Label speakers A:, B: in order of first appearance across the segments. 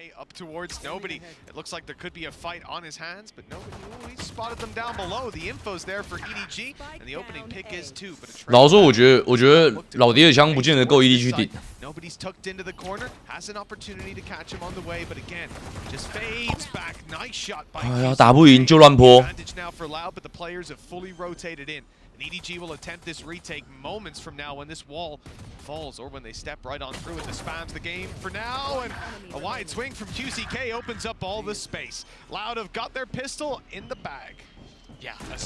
A: way up towards nobody. It looks like there could be a fight on his hands, but nobody. Ooh, he spotted them down below. The info's there for EDG, and the opening pick is too. But
B: 老实说，我觉得老爹的枪不见得够 EDG 顶。
A: Nobody's tucked into the corner. Has an opportunity to catch him on the way, but again, just fades back. Nice shot by.
B: 哎呀，打不赢就乱泼。
A: Advantage now for Loud, but the players have fully rotated in. And EDG will attempt this retake moments from now when this wall falls or when they step right on through it. The spams the game for now, and a wide swing from QCK opens up all the space. Loud have got their pistol in the bag.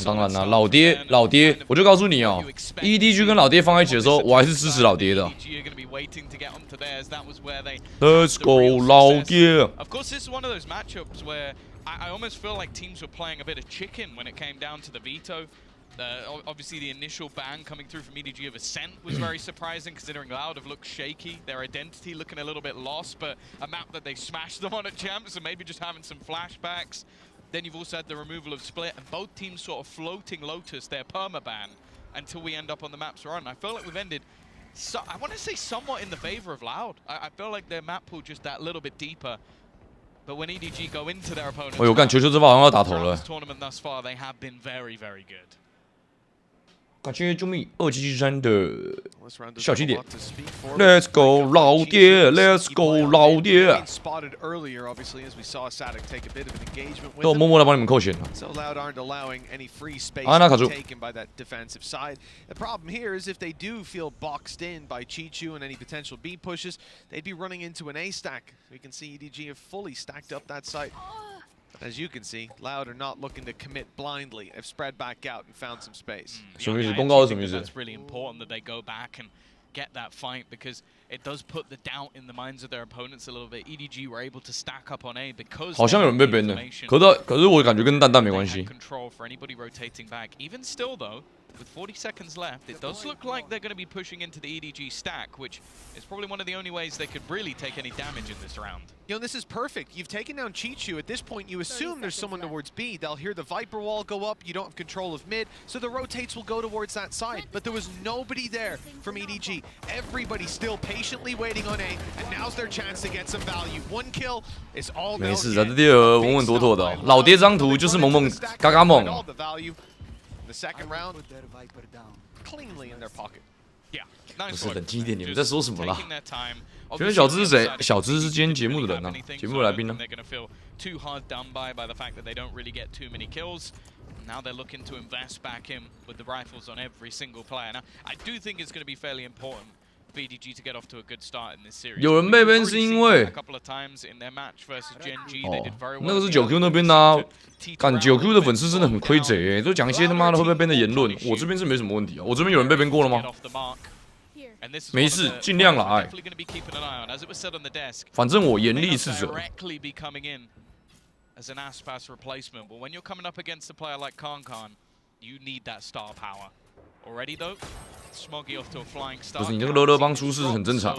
B: 当然啦，老爹，我就告诉你哦 ，EDG 跟老爹放在一起的时候，我还是支持老爹的。Let's go， 老爹。
C: Of course, this is one of those matchups where I almost feel like teams were playing a bit of chicken when it came down to the veto. Obviously, the initial ban coming through from EDG of Ascent was very surprising, considering Loud have looked shaky, their identity looking a little bit lost, but a map that they smashed them on at Champs, and maybe just having some flashbacks. Then you've also had the removal of Split, and both teams sort of floating Lotus their permaban until we end up on the map's run. I feel like we've ended, I want to say somewhat in the favor of Loud. I feel like their map pool just that little bit deeper. But when EDG go into their opponent's
B: 我干，球这把好像要打头了。
C: tournament thus far, they have been very, very good.
B: 感谢救命2773的小起点 ，Let's go 老爹 ，Let's go 老爹。都默默的帮你们扣钱了。啊，那卡住。
A: The problem here is if they do feel boxed in by Chichu and any potential B pushes, they'd be running into an A stack. We can see EDG have fully stacked up that site. But as you can see, Loud are not looking to commit blindly. They've spread back out and found some space.
B: 什么意思？公告是什么意思？
C: It's really important that they go back and get that fight because it does put the doubt in the minds of their opponents a little bit. EDG were able to stack up on A because
B: 好像有人被 ban 的，可是我感觉跟蛋蛋没关系。
C: Control for anybody rotating back. Even still though, with 40 seconds left, it does look like they're going to be pushing into the EDG stack, which is probably one of the only ways they could really take any damage in this round.
A: You know, this is perfect. You've taken down Chichu. At this point, you assume there's someone towards B. They'll hear the Viper wall go up. You don't have control of mid, so the rotates will go towards that side. But there was nobody there from EDG. Everybody still patiently waiting on A, and now's their chance to get some value. One kill is all.
B: 没事的，这第二稳稳妥妥的。老爹这张图就是萌萌嘎嘎猛。
A: The second round, cleanly in their pocket.
C: Yeah,
B: 不是冷静一点，你们在说什么啦？请问小资是谁？小资是今天节目的人啊，节目来宾呢？
C: Too hard done by the fact that they don't really get too many kills. Now they're looking to invest back in with the rifles on every single player. Now, I do think it's going to be fairly important for EDG to get off to a good start in this series.
B: 有人被 ban 是因为
C: a couple of times in their match versus Gen G, they did very well.
B: 那个是9Q 那边的啊，干9Q 的粉丝真的很亏贼都讲一些他妈的会被 ban 的言论。我这边是没什么问题啊，我这边有人被 ban 过了吗？没事，尽量啦，哎。反正我严厉斥责。
C: As an Aspas replacement, but when you're coming up against a player like Kankan, you need that star power. Already though, Smoggy off to a flying start.
B: 不是你这个乐乐帮出事很正常。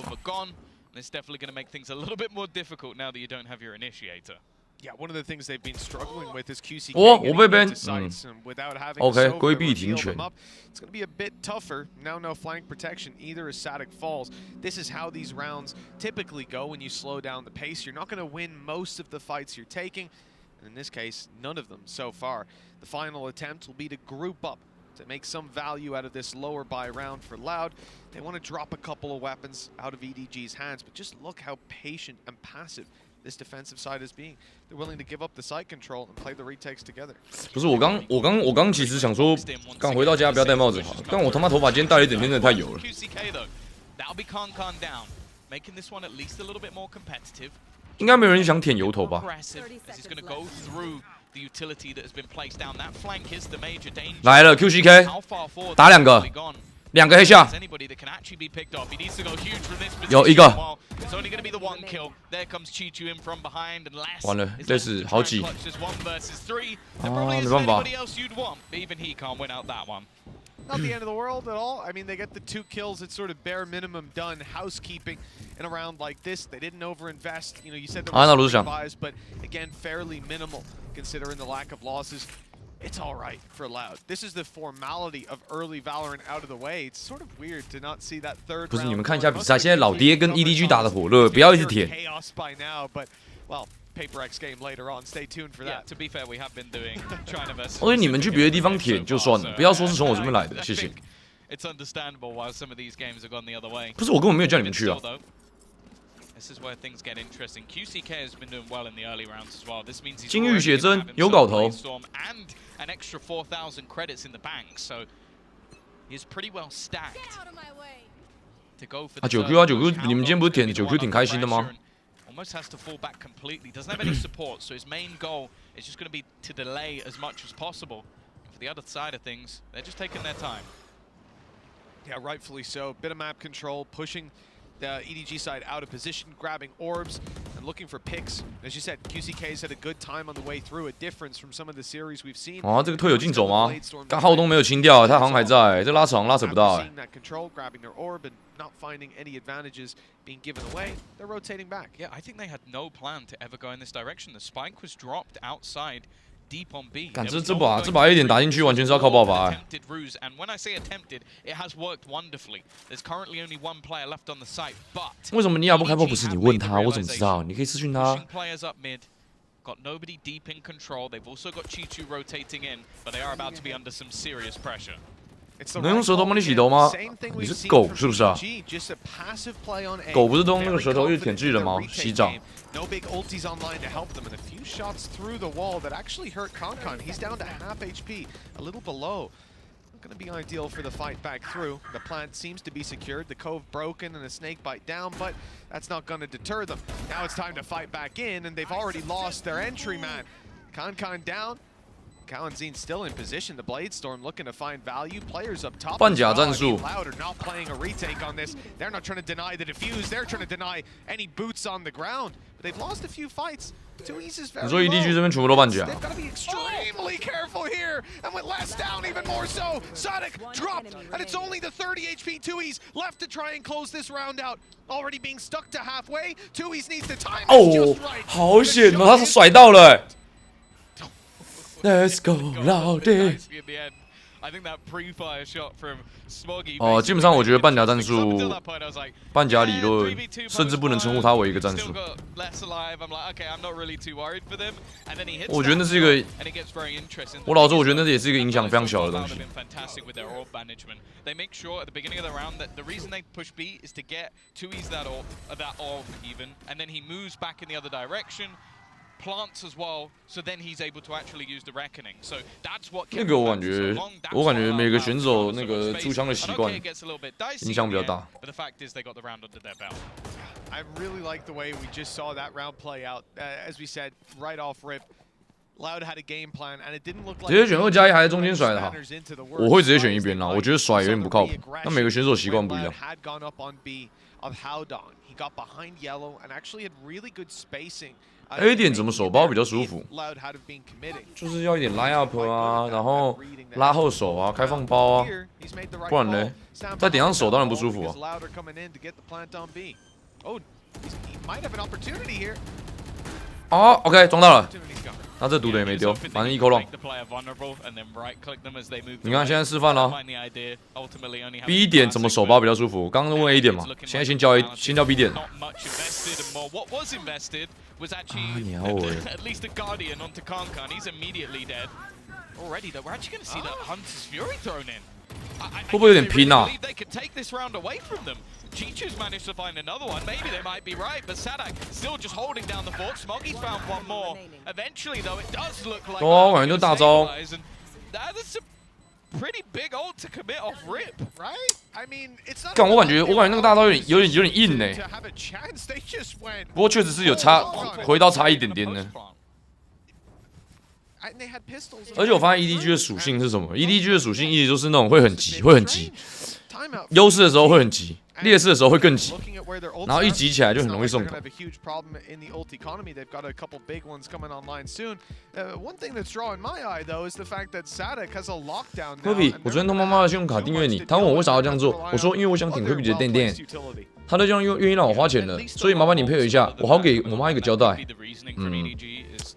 C: It's definitely going to make things a little bit more difficult now that you don't have your initiator.
A: Yeah, one of the things they've been struggling with is QCK
B: 我被 ban。
A: without having
B: OK， 规避停权。
A: It's going to be a bit tougher. Now no flank protection either as Sadik falls. This is how these rounds typically go when you slow down the pace. You're not going to win most of the fights you're taking. And in this case, none of them so far. The final attempt will be to group up to make some value out of this lower buy round for Loud. They want to drop a couple of weapons out of EDG's hands, but just look how patient and passive this defensive side is being. They're willing to give up the site control and play the retakes together.
B: 不是我刚其实想说，刚回到家不要戴帽子好了，但我他妈头发今天戴了一整天，真的太油了。
C: That'll be Kankan down, making this one at least a little bit more competitive.
B: 应该没有人想舔油头吧？ 来了 QCK， 打两个黑下，有一个，完了，这是好几，啊，没办法。
A: Not the end of the world at all. I mean, they get the 2 kills. It's sort of bare minimum done housekeeping in a round like this. They didn't overinvest. You know, you said there were some buys, but again, fairly minimal considering the lack of losses. It's all right for Loud. This is the formality of early Valorant out of the way. It's sort of weird to not see that third round.
B: 不是你们看一下比赛，现在老爹跟 EDG 打得火热，不要一直舔。
A: well, Paper X game later on. Stay tuned for that.
C: To be fair, we have been doing China versus.
B: 所以你们去别的地方舔就算了，不要说是从我这边来的，谢谢。
C: It's understandable why some of these games have gone the other way.
B: 不是我根本没有叫你们去啊。
C: This is where things get interesting. QCK has been doing well in the early rounds as well. This means he's
B: 金玉写真有搞头
C: and an extra 4,000 credits in the bank, so he's pretty well stacked to go for the
B: 9Q 啊9Q，你们今天不是舔9Q 挺开心的吗？
C: Almost has to fall back completely. Doesn't have any support, so his main goal is just going to be to delay as much as possible. For the other side of things, they're just taking their time.
A: Yeah, rightfully so. Bit of map control, pushing the EDG side out of position, grabbing orbs, and looking for picks. As you said, QCK's had a good time on the way through, a difference from some of the series we've seen.
B: 啊，这个退有进走吗？刚浩东没有清掉，他好像还在，这拉扯拉扯不到哎。
A: grabbing their orb and not finding any advantages being given away, they're rotating back.
C: Yeah, I think they had no plan to ever go in this direction. The spike was dropped outside. Deep on B.
B: 感这把 A 点打进去，完全是要靠爆发。
C: And when I say attempted, it has worked wonderfully. There's currently only one player left on the site, but
B: 为什么尼亚不开炮？不是你问他，我怎么知道？你可以私讯他。
C: Players up mid, got nobody deep in control. They've also got Chi-Chu rotating in, but they are about to be under some serious pressure.
B: 能用舌头帮你洗头吗？你是狗是不是啊？狗不是都用那个舌头一直舔自己人吗？洗澡。
A: No big ultis online to help them, and a few shots through the wall that actually hurt Konkon. He's down to half HP, a little below. Not going to be ideal for the fight back through. The plant seems to be secured, the cove broken, and a snake bite down, but that's not going to deter them. Now it's time to fight back in, and they've already lost their entry man. Konkon down. Kalanzine still in position. The Bladestorm looking to find value. Players up top.
B: 半甲战术
A: Loud are not playing a retake on this. They're not trying to deny the defuse. They're trying to deny any boots on the ground. But they've lost a few fights. 2E's is very
B: 你说 EDG 这边全部都半甲。
A: They've got to be extremely careful here. And with less down, even more so. Sonic dropped, and it's only the 30 HP 2E's left to try and close this round out. Already being stuck to halfway. 2E's needs to time it just right.
B: 好险哦，他是甩到了。 Let's go loud.
C: I think that pre-fire shot from Smoggy.
B: 哦，基本上我觉得半甲战术、半甲理论，甚至不能称呼它为一个战术。我觉得那是一个，我老实说，我觉得那也是一个影响非常小的东西。
C: They make sure at the beginning of the round that the reason they push B is to get 2E's that orb even, and then he moves back in the other direction. Plants as well, so then he's able to actually use the reckoning. So that's what.
B: 那个我感觉每个选手那个出枪的习惯影响比较大。
C: But the fact is they got the round under their belt.
A: I really like the way we just saw that round play out. As we said, right off rip, Loud had a game plan, and it didn't look like.
B: 直接选2加1还是中间甩的好，我会直接选一边啦。我觉得甩有点不靠谱。那每个选手习惯不一样。
A: He got behind yellow and actually had really good spacing.
B: A 点怎么手包比较舒服？就是要一点 line up 啊，然后拉后手啊，开放包啊，不然呢，在点上手当然不舒服啊。啊 ，OK， 装到了。那这毒的也没丢，反正一口浪。你看现在示范了 ，B 点怎么手包比较舒服？刚刚问 A 点嘛，现在先教 B 点。
C: Was actually at least a guardian onto Kankan. He's immediately dead. Already though, we're actually going to see that Hunter's Fury thrown in.
B: 会不会有点拼啊
C: They could take this round away from them. Chichu's managed to find another one. Maybe they might be right, but Sadak still just holding down the fort. Smoggy's found one more. Eventually though, it does look like
B: 哦，感觉就大招。
C: That's a pretty big ult to commit off rip, right? I mean, it's not.
B: 干，我感觉那个大招有点硬呢。不过确实是有差，回到差一点点呢。而且我发现 EDG 的属性是什么 ？EDG 的属性一直都是那种会很急，优势的时候会很急，劣势的时候会更急，然后一急起来就很容易送头。Krapy， 我昨天偷妈妈的信用卡订阅你，他问我为啥要这样做，我说因为我想挺 Krapy 的店，他都这样愿意让我花钱了，所以麻烦你配合一下，我好给我妈一个交代。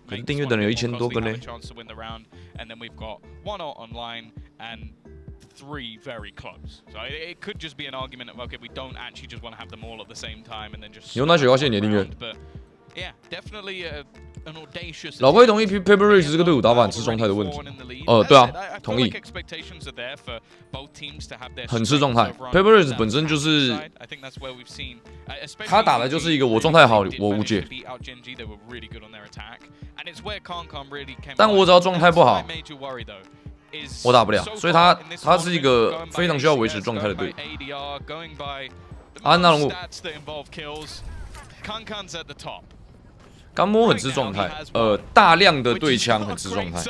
B: 可是订阅的人有1000多个呢。
C: 3 very close. So it could just be an argument of okay, we don't actually just want to have them all at the same time and then just.
B: 你用哪雪糕谢你的订阅？
C: Yeah, definitely an audacious.
B: 老龟同意 Paper Race 这个队伍打法很吃状态的问题。对啊，同意。很吃状态。Paper Race 本身就是他打的就是一个我状态好，我无解。但我只要状态不好，我打不了。所以他是一个非常需要维持状态的队伍。安纳龙。 干摸很吃状态，大量的对枪很吃状态，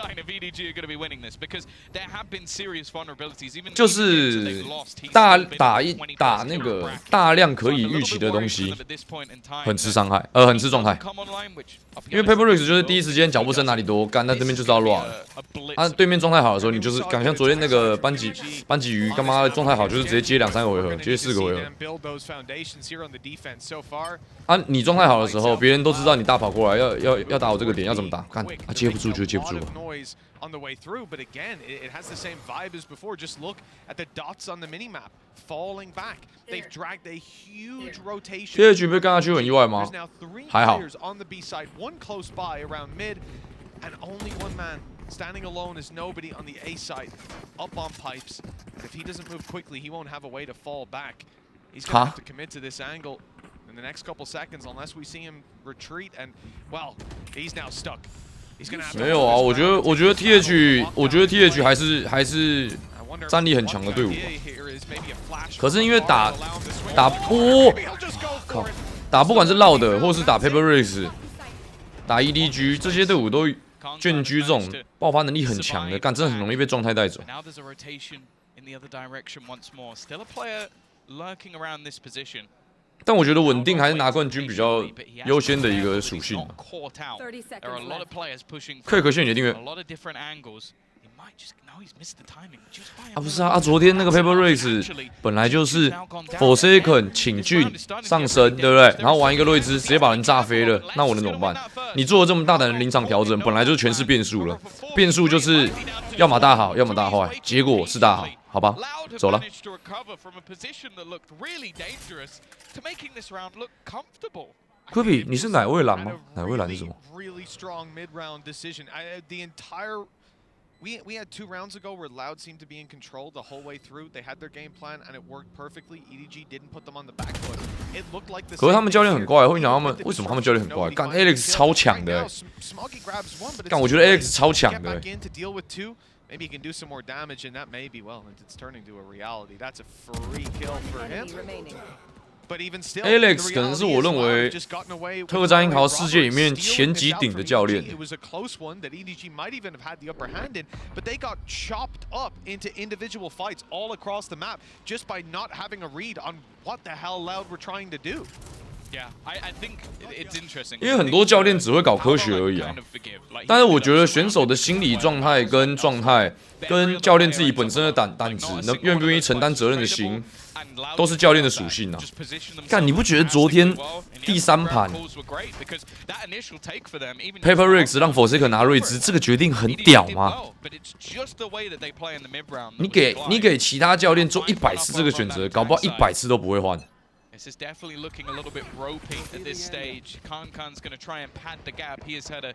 B: 就是打那个大量可以预期的东西，很吃伤害，很吃状态。因为 Paper Race 就是第一时间脚步声哪里多，干那对面就是要乱了。啊，对面状态好的时候，你就是像昨天那个班级鱼，干嘛状态好就是直接接2、3个回合，接4个回合。啊，你状态好的时候，别人都知道你大跑过来要打我这个点，要怎么打？干啊，接不住就接不住。
A: on the way through, but again, it has the same vibe as before. Just look at the dots on the minimap falling back. They've dragged a huge rotation.
B: 第二局被干下去很意外吗？还好。
A: On the B side, one close by around mid, and only one man standing alone is nobody on the A side, up on pipes. If he doesn't move quickly, he won't have a way to fall back. He's gonna have to commit to this angle in the next couple seconds, unless we see him retreat. And well, he's now stuck.
B: 没有啊，我觉得 TH 还是战力很强的队伍。可是因为打不管是 LOUD 或是打 Paper Race， 打 EDG 这些队伍都卷居这种爆发能力很强的，干真的很容易被状态带走。 但我觉得稳定还是拿冠军比较优先的一个属性。可以可惜你的订阅。啊不是啊，昨天那个 Paper Race 本来就是 Forsaken 请俊上身，对不对？然后玩一个瑞兹，直接把人炸飞了，那我能怎么办？你做了这么大胆的临场调整，本来就是全是变数了。变数就是要么大好，要么大坏，结果是大好，好吧，走了。 Krapy， 你是哪位蓝吗？哪位蓝是什么？
A: We had 2 rounds ago where LOUD seemed to be in control the whole way through. They had their game plan and it worked perfectly. EDG didn't put them on the back foot. It looked like the.
B: 可是他们教练很怪，会讲他们为什么他们教练很怪？干 Alex 超强的，干我觉得 Alex 超强的。
A: Maybe he can do some more damage, and that may be well. It's turning to a reality. That's a free kill for him. But even still,
B: Alex 可能是我认为特战英豪世界里面前几顶的教练。
A: It was a close one that EDG might even have had the upper hand in, but they got chopped up into individual fights all across the map just by not having a read on what the hell LOUD were trying to do.
C: Yeah, I think it's interesting.
B: 因为很多教练只会搞科学而已啊。但是我觉得选手的心理状态跟教练自己本身的胆子，愿不愿意承担责任的心，都是教练的属性啊。干，你不觉得昨天第3盘 Paper Race 让 Forsaken 拿瑞兹，这个决定很屌吗？你给其他教练做100次这个选择，搞不好100次都不会换。
C: This is definitely looking a little bit ropey at this stage. Kankan's going to try and pad the gap. He has had a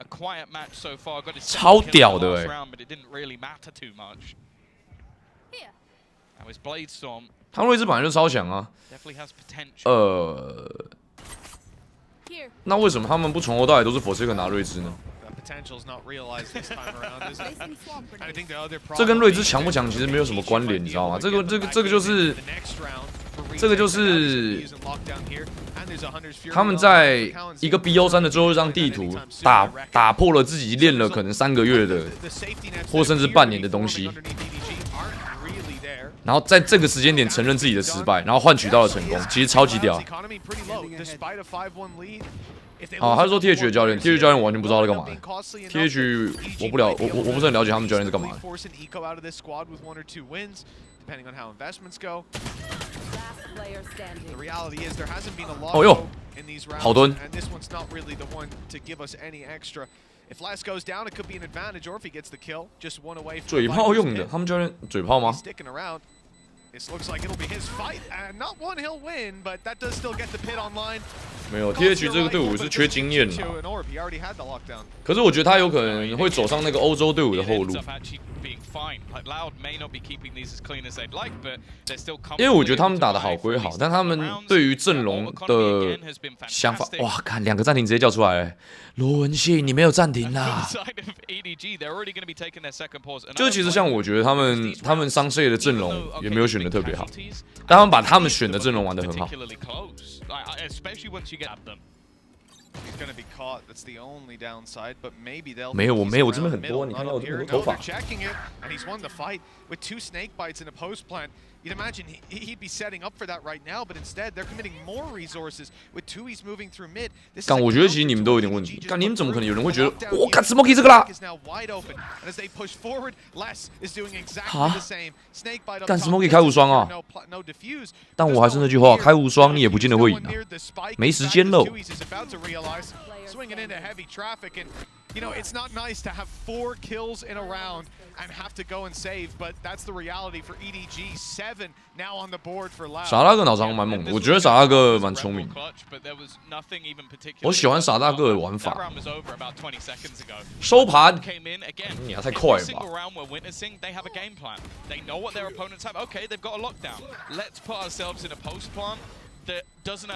C: quiet match so far. Got his
B: 超屌的
C: last round, but it didn't really matter too much. Now his Blade Storm.
B: 他瑞兹本来就超强啊。
C: Definitely has potential.
B: 那为什么他们不从头到尾都是 Forsaken 拿瑞兹呢？ 这跟瑞兹强不强其实没有什么关联，你知道吗？这个就是他们在一个 BO3 的最后一张地图打破了自己练了可能3个月的，或甚至半年的东西，然后在这个时间点承认自己的失败，然后换取到了成功，其实超级屌。啊，他是说 TH 的教练 ，TH 教练我完全不知道他干嘛的。TH 我不是很了解他们教练是干嘛的。
A: Depending on how investments go. The reality is there hasn't been a lot in these rounds, and this one's not really the one to give us any extra. If Last goes down, it could be an advantage, or if he gets the kill, just one away from.
B: 嘴炮用的，他们教练嘴炮吗
A: ？Sticking around. This looks like it'll be his fight, and not one he'll win, but that does still get the pit online.
B: 没有 TH 这个队伍是缺经验的，可是我觉得他有可能会走上那个欧洲队伍的后路，因为我觉得他们打得好归好，但他们对于阵容的想法，哇，看2个暂停直接叫出来，罗文信你没有暂停啦。就是其实像我觉得他们商社的阵容也没有选的特别好，但他们把他们选的阵容玩得很好。没有，我没有，我这边很多，你看到我这边很多头发。
A: You'd imagine he'd be setting up for that right now, but instead they're committing more resources with Tui's moving through mid.
B: 干，我觉得其实你们都有点问题。干，你们怎么可能有人会觉得我干 Smoky 这个啦？啊？干 Smoky 开无双啊！但我还是那句话，开无双你也不见得会赢啊，没时间喽。
A: You know, it's not nice to have 4 kills in a round and have to go and save, but that's the reality for EDG. 7 now on the board for Loud.
B: 傻大个脑肠蛮猛的，我觉得傻大个蛮聪明。我喜欢傻大个的玩法。收盘，你还太快了吧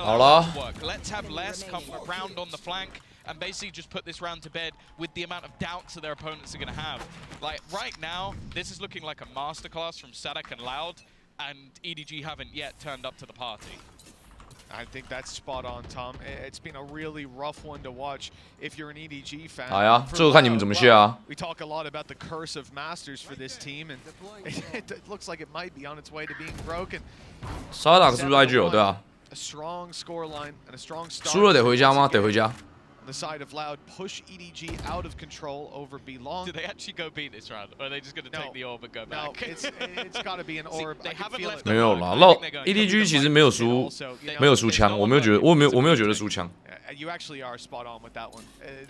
B: 好了。
C: And basically just put this round to bed with the amount of doubts that their opponents are going to have. Like, right now, this is looking like a masterclass from Sadak and Loud, and EDG haven't yet turned up to the party.
A: I think that's spot on, Tom. It's been a really rough one to watch if you're an EDG fan.
B: 好呀，这个看你们怎么下啊。
A: We talk a lot about the curse of Masters for this team, and it looks like it might be on its way to being broken.
B: 沙达是不是 IG 有？对啊。
A: A strong scoreline and a strong start.
B: 输了得回家吗？得回家。
A: The side of Loud push EDG out of control over Belong.
C: Do they actually go beat this round, or are they just going to take the orb and go back?
A: No, it's got to be an orb.
C: They haven't left.
B: 没有啦，EDG 其实没有输枪，我没有觉得输枪。
A: You actually are spot on with that one.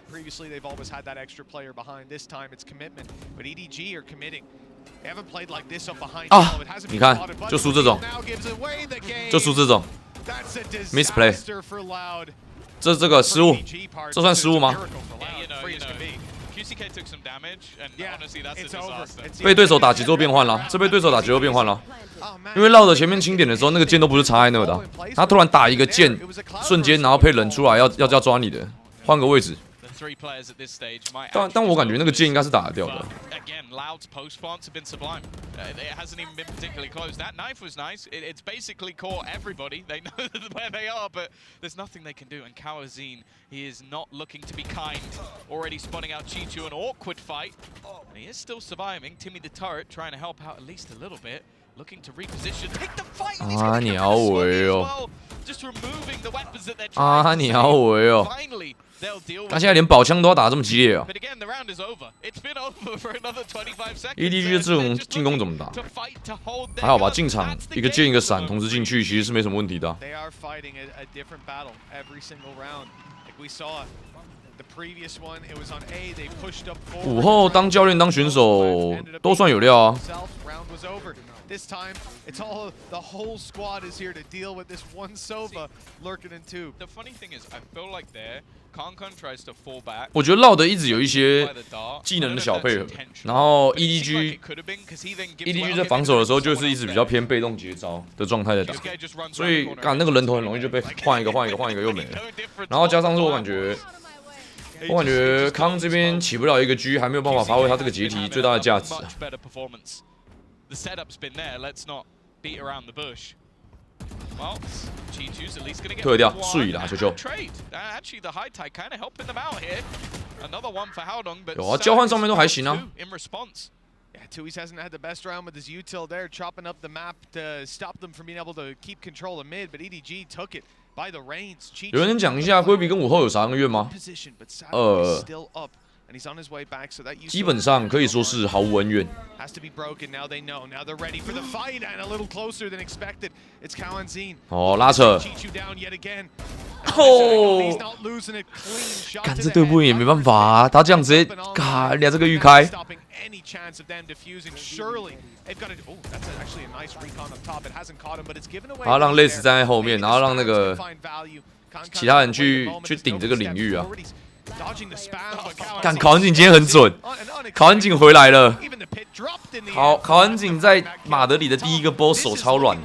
A: Previously, they've always had that extra player behind. This time, it's commitment. But EDG are committing. They haven't played like this up behind.
B: 啊，你看，就输这种，就输这种 misplay。这个失误，这算失误吗？被对手打节奏变换了，这被对手打节奏变换了。因为绕着前面清点的时候，那个剑都不是插在那的，他突然打一个剑，瞬间然后配人出来要抓你的，换个位置。但我感觉那个剑应该是打得掉的。
C: Loud's post plants have been sublime. It hasn't even been particularly close. That knife was nice. It's basically caught everybody. They know where they are, but there's nothing they can do. And Kawazine, he is not looking to be kind. Already spawning out Chichu, an awkward fight. And he is still surviving. Timmy the turret trying to help out at least a little bit. Looking to reposition. Take the fight. And he's going to get this as well. Just removing the weapons that they're trying to save. Finally.
B: 他现在连宝枪都要打这么激烈啊 ！EDG 的这种进攻怎么打？还好吧，进场一个箭一个闪，同时进去其实是没什么问题的、啊。午后当教练当选手都算有料啊。
A: This time, it's all the whole squad is here to deal with this one Sova lurking in two.
C: The funny thing is, I feel like there, Concon tries to fall back.
B: 我觉得绕的一直有一些技能的小配合，然后 EDG 在防守的时候就是一直比较偏被动节招的状态在打，所以干那个人头很容易就被换一个又没了。然后加上是我感觉康这边起不了一个 G， 还没有办法发挥他这个解体最大的价值。
C: The setup's been there. Let's not beat around the bush. Well, Chichu's at least going to get
B: 退掉，睡啦，球球。
C: Trade. Actually, the high tide kind of helping them out here. Another one for Howdong, but
B: 有啊，交换上面都还行啊。
C: In response.
A: Yeah, Tui's hasn't had the best round with his util there, chopping up the map to stop them from being able to keep control of mid, but EDG took it by the reins.
B: 有人讲一下龟比跟午后有啥恩怨吗？基本上可以说是毫无恩怨。哦，拉扯。哦，干这对不赢也没办法啊，他这样直接，嘎，人家这个预开。他让 Lace 站在后面，然后让那个其他人去顶这个领域啊。看考恩景今天很准，考恩景回来了。考恩景在马德里的第一个波手超软，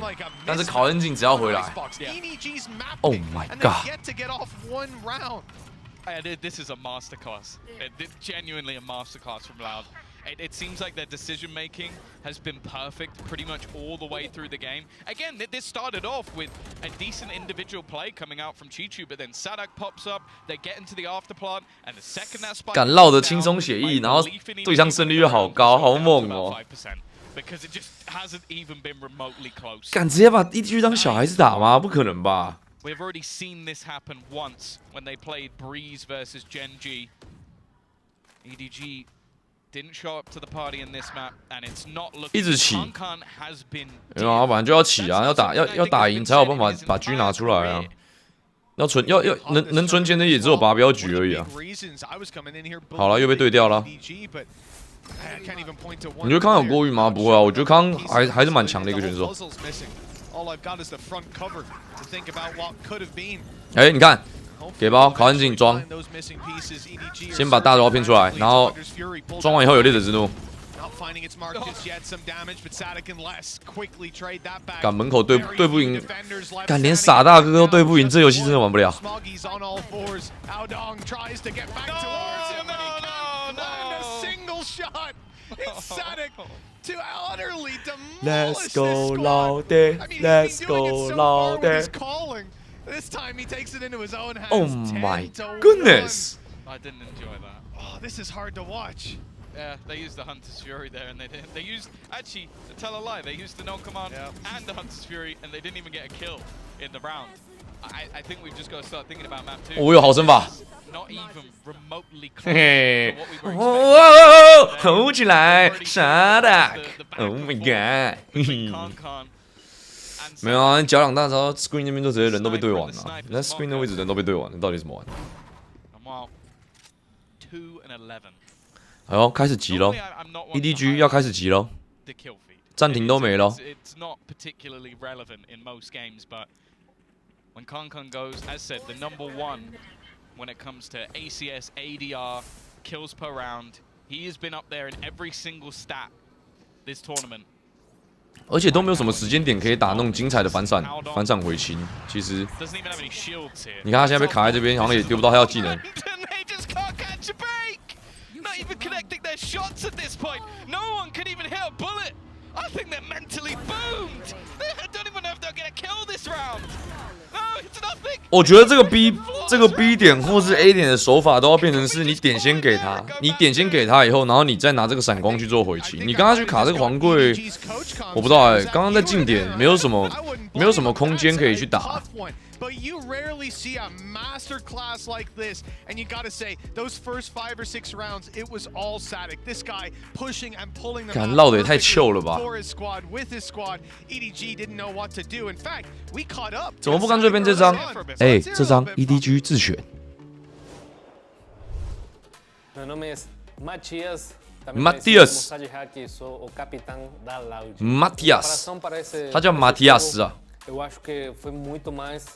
B: 但是考恩景只要回来 ，Oh my god！
C: This is a masterclass. Genuinely a masterclass from Loud. It seems like their decision making has been perfect pretty much all the way through the game. Again, this started off with a decent individual play coming out from Chichu, but then Sadak pops up, they get into the afterplant, and the second that spike
B: 敢绕得轻松写意，然后对象胜率又好高，好猛哦！
C: because it just hasn't even been remotely close.
B: 敢直接把 EDG 当小孩子打吗？不可能吧！
C: We've already seen this happen once when they played Breeze versus Gen G. EDG didn't show up to the party in this map, and it's not looking.
B: 一直起，
C: Kankan has been.
B: 没有啊，反正就要起啊，要打赢才有办法把狙拿出来啊。要能存钱的也只有拔标局而已啊。好了，又被对掉了。你觉得康有过誉吗？不会啊，我觉得康还是蛮强的一个选手。哎，你看。 给包，考恩景装，先把大招骗出来，然后装完以后有烈者之怒。赶门口对不赢，赶连傻大哥都对不赢，这游戏真的玩不了。Let's go loud, let's go loud.
A: This time he takes it into his own hands.
B: Oh my goodness!
C: I didn't enjoy that.
A: Oh, this is hard to watch.
C: Yeah, they used the Hunter's Fury there, and they used actually to tell a lie. They used the no command and the Hunter's Fury, and they didn't even get a kill in the round. I think we've just got to start thinking about map 2.
B: 我有好身法。
C: Not even remotely close
B: 嘿嘿
C: to what we were expecting.
B: 吼起来，傻大 ！Oh my god！ 没有啊，脚两大招 ，screen 那边就直接人都被对完了。那 screen 的位置人都被对完了，到底怎么玩？哎呦，开始急喽 ！EDG 要开始急喽，暂停都没喽。
C: When Kankan goes, as said, the #1 when it comes to ACS, ADR, kills per round. He has been up there in every single stat this tournament.
B: 而且都没有什么时间点可以打那种精彩的反闪回清。其实，你看他现在被卡在这边，好像也丢不到他要技能。
C: Not even connecting their shots at this point. No one can even hit a bullet. I think they're mentally boomed. They don't even know if they'll get a kill this round. No, it's nothing.
B: 我觉得这个 B 点或是 A 点的手法都要变成是你点先给他，你点先给他以后，然后你再拿这个闪光去做回清。你刚刚去卡这个皇柜，我不知道哎，刚刚在近点没有什么空间可以去打。
A: But you rarely see a master class like this, and you gotta say, those first 5 or 6 rounds, it was all Sadik. This guy pushing and pulling them out
B: 绕得也太糗了吧
A: for his squad, with his squad. EDG didn't know what to do. In fact, we caught up.
B: 怎么不干脆变这张？哎，这张 EDG 自选。Matias， 他叫马提亚斯啊。
D: Eu acho que foi muito mais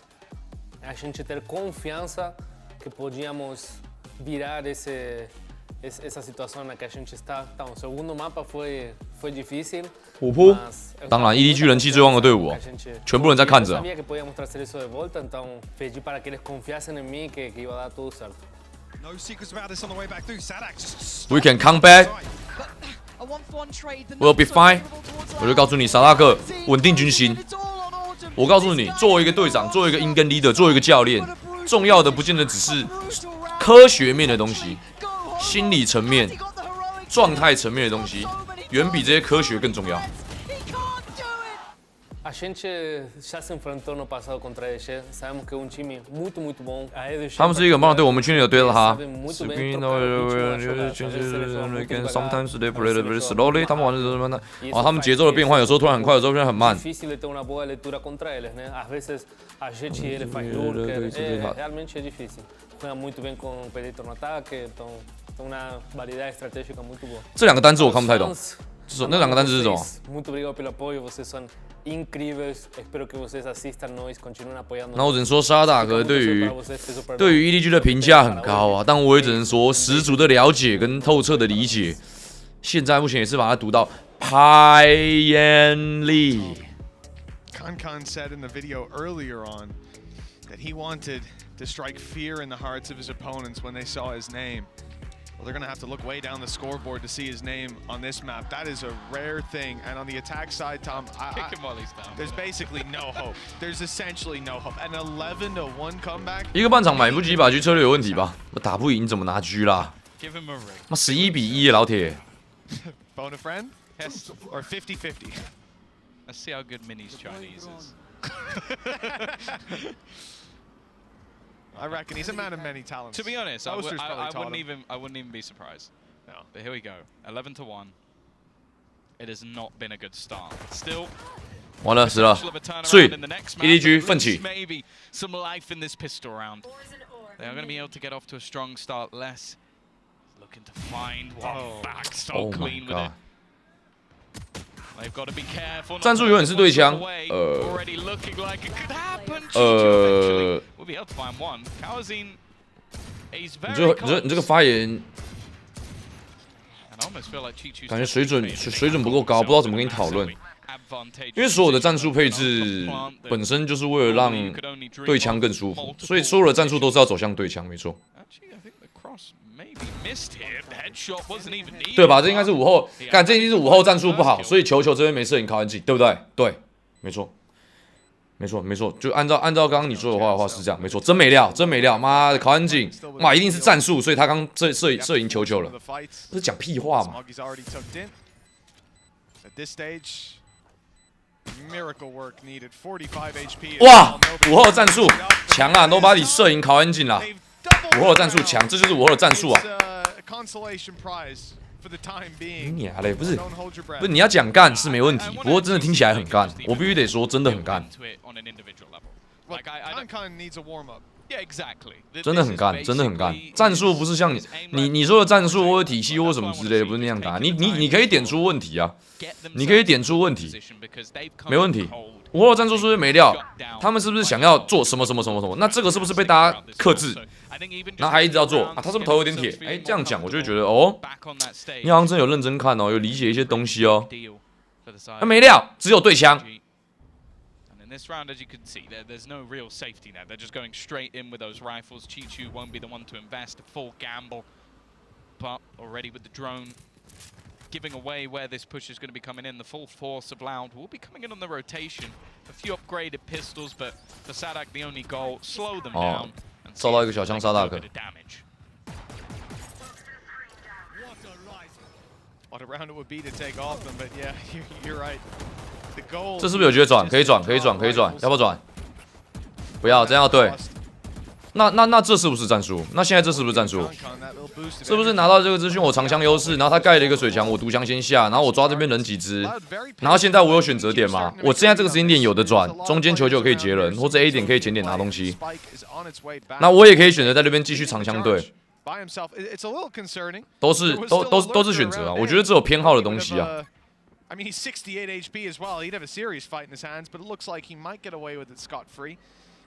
D: a gente ter confiança que podíamos virar essa situação na que a gente está. Então, o segundo mapa foi difícil.
B: 虎扑，当然 EDG 人气最旺的队伍哦，全部人在看着。
D: Sabia que podíamos trazer isso de volta, então pedi para que eles confiassem em mim que iba a dar tudo certo.
E: No secrets about this on the way back through. Sadak just.
B: We can come back. We'll be fine. 我就告诉你，傻大个，稳定军心。 我告诉你，作为一个队长，作为一个英根 leader， 作为一个教练，重要的不见得只是科学面的东西，心理层面、状态层面的东西，远比这些科学更重要。
D: A gente já se enfrentou no passado contra eles, sabemos que é um time muito bom.
B: 他们是一个很棒的队，我们去年有对到他。 Sometimes they play very slowly， 他们玩的什么呢？啊，他们节奏的变换有时候突然很快，有时候突然很慢。
D: Difícil de ter uma boa leitura contra eles, né? Às vezes a gente ele faz lurker, realmente é difícil. Joga muito bem com o Pedrito no ataque, então tem uma variedade estratégica muito boa.
B: 这两个单字我看不太懂。那两个单字是什么？
D: Muito obrigado pelo apoio, vocês são incríveis. Espero que vocês assistam-nos, continuem apoiando.
B: 那我只能说沙大哥对于 EDG 的评价很高啊，但我也只能说十足的了解跟透彻的理解。现在目前也是把它读到拍眼里。
A: Kan said in the video earlier on that he wanted to strike fear in the hearts of his opponents when they saw his name. Well, they're going to have to look way down the scoreboard to see his name on this map. That is a rare thing. And on the attack side, Tom, there's basically no hope. There's essentially no hope. An 11-1 comeback.
B: 一个半场买不起把局策略有问题吧？我打不赢怎么拿局啦？妈11比1，老铁。
A: Phone a friend?
C: Yes.
A: Or 50-50?
C: Let's see how good Mini's Chinese is.
A: I reckon he's a man of many talents.
C: To be honest, I wouldn't even be surprised.
A: No.
C: But here we go, 11-1. It has not been a good start. Still,
B: 完了死了，所以 EDG 奋起。
C: Maybe some life in this pistol round. They are going to be able to get off to a strong start. Less looking to find one back so clean with it. They've got to be careful.
B: 战术永远是对枪。
C: Already looking like it could happen. We'll be able to find one. Kawazin is very close.
B: 你这个发言，
C: And I almost feel like Chichu's
B: 感觉水准不够高，不知道怎么跟你讨论。因为所有的战术配置本身就是为了让对枪更舒服，所以所有的战术都是要走向对枪，没错。 对吧？这应该是午后，干这一定是午后战术不好，所以球这边没摄影靠很近，对不对？对，没错，就按照刚刚你说的话是这样，没错，真没料，妈的靠很紧，妈一定是战术，所以他刚摄影球了，不是讲屁话嘛？哇，午后战术强啊 ，Nobody 摄影靠很紧啦，午后的战术强，这就是午后的战术啊。 你嘞，不是你要讲干是没问题，不过真的听起来很干，我必须得说真的很干，真的很干，战术不是像你说的战术或者体系或什么之类的，不是那样打，你可以点出问题啊，你可以点出问题，没问题。午后的战术是不是没料？他们是不是想要做什么？那这个是不是被大家克制？ 然后还一直要做啊，他是不是头有点铁？哎，这样讲我就会觉得哦，你好像真有认真看哦，有理解一些东西哦。那没料，只有对枪。
C: This round, as you can see, there's no real safety there. They're just going straight in with those rifles. Chichu won't be the one to invest, a full gamble. But already with the drone giving away where this push is going to be coming in, the full force of Loud will be coming in on the rotation. A few upgraded pistols, but for Sadak, the only goal, slow them down.
B: 收到一个小枪杀大哥。
A: What a round it would be to take off them, but yeah, you're right. The goal.
B: 这是不是有机会转？可以转，要不要转？不要，这样要对。那这是不是战术？那现在这是不是战术？是不是拿到这个资讯我长枪优势，然后他盖了一个水墙，我独枪先下，然后我抓这边人几只，然后现在我有选择点吗？我现在这个时间点有的转，中间球可以截人，或者 A 点可以捡点拿东西。那我也可以选择在这边继续长枪对。 都是选择啊，我觉得这有偏好的东西啊。
A: I mean, he's 68 HP as well. He'd have a serious fight in his hands, but it looks like he might get away with it scot-free.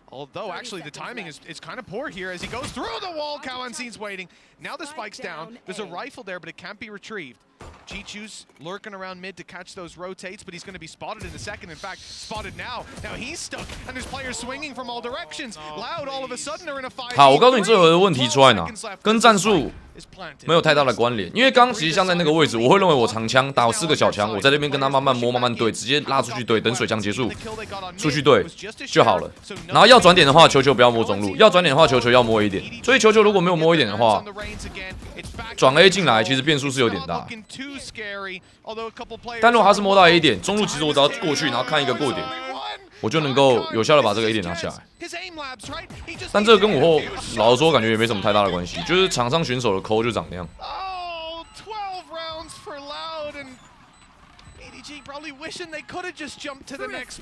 A: Although, actually, the timing is kind of poor here as he goes through the wall. Kawanzin's waiting. Now the spike's down. There's a rifle there, but it can't be retrieved. Chichu's lurking around mid to catch those rotates, but he's going to be spotted in a second. In fact, spotted now. Now he's stuck, and there's players swinging from all directions. Loud all of a sudden are in a fight.
B: 好，我告诉你，这有个问题出在哪，跟战术没有太大的关联。因为刚其实像在那个位置，我会认为我长枪打4个小枪，我在那边跟他慢慢摸、慢慢对，直接拉出去对，等水枪结束出去对就好了。然后要转点的话，球不要摸中路；要转点的话，球要摸一点。所以球如果没有摸一点的话，转 A 进来，其实变数是有点大。 但如果他是摸到 A 点，中路其实我只要过去，然后看一个过点，我就能够有效的把这个 A 点拿下来。但这个跟我老实说感觉也没什么太大的关系，就是场上选手的抠就长那样。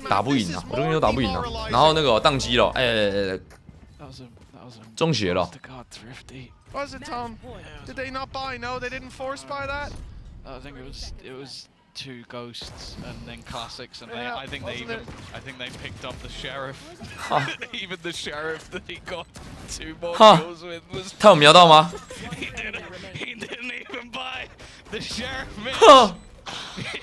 B: 打不赢啊，我就跟你说打不赢啊。然后那个宕机了，中邪了。
A: Was it, Tom? Did they not buy? No, they didn't force buy that.
C: I think it was 2 ghosts and then classics, and I think they picked up the sheriff. Even the sheriff that he got 2 more kills with was.
B: 他有瞄到吗
C: he didn't even buy the sheriff miss. He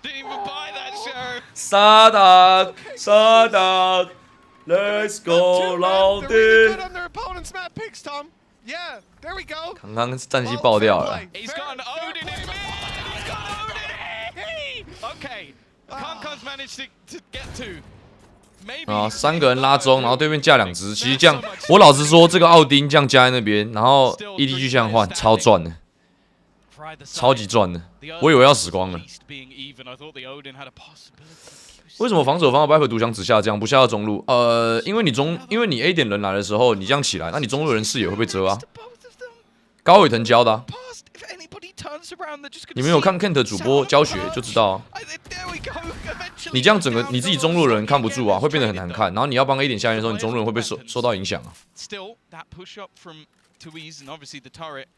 C: didn't even buy that sheriff.
B: 沙达，沙达 ，Let's go， 老弟。
A: Yeah, there we go.
B: 刚刚战绩爆掉了。
C: He's got an Odin in mid. He's got Odin in. Okay, Kankan's managed to get 2. Maybe.
B: 啊，3个人拉中，然后对面架2只。其实这样，我老实说，这个奥丁这样架在那边，然后 EDG 这样换，超赚的，超级赚的。我以为要死光了。为什么防守方的 Viper 独享只下这样，不下到中路？因为你 A 点人来的时候，你这样起来，那你中路人视野会被遮啊。高伟腾教的、啊，你们有看 Kent 主播教学就知道啊。你这样整个你自己中路人看不住啊，会变得很难看。然后你要帮 A 点下线的时候，你中路人会被受到影响啊。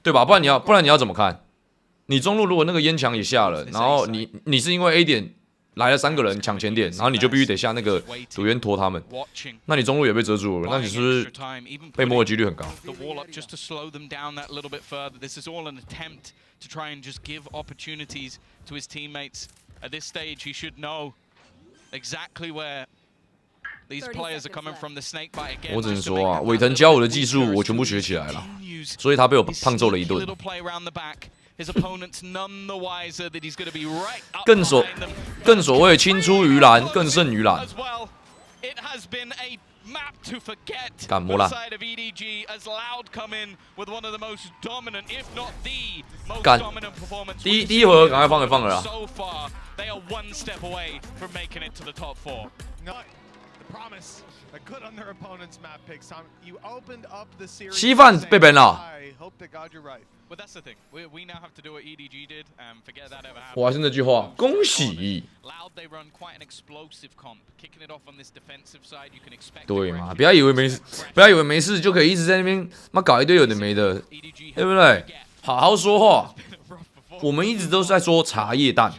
B: 对吧？不然你要怎么看？你中路如果那个烟墙也下了，然后你是因为 A 点。 来了3个人抢前点，然后你就必须得下那个毒烟拖他们，那你中路也被遮住了，那你是不是被摸的几率很高？ 我只能说啊，伟腾教我的技术，我全部学起来了，所以他被我胖揍了一顿。 更所谓青出于蓝，更胜于蓝。干磨烂。干。第一回合赶快放了啦。稀饭被 ban 了。 我还是那句话，恭喜！对嘛，不要以为没事就可以一直在那边搞一堆有的没的，对不对？好好说话。我们一直都在说茶叶蛋。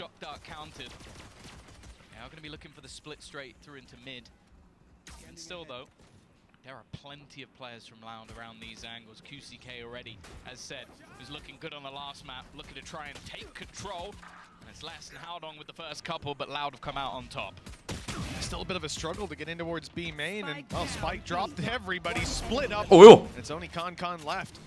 C: There are plenty of players from Loud around these angles. QCK already, as said, was looking good on the last map, looking to try and take control. And it's less than Howdong with the first couple, but Loud have come out on top.
A: Still a bit of a struggle to get in towards B main, and Spike dropped everybody, split up. It's only Kankan left.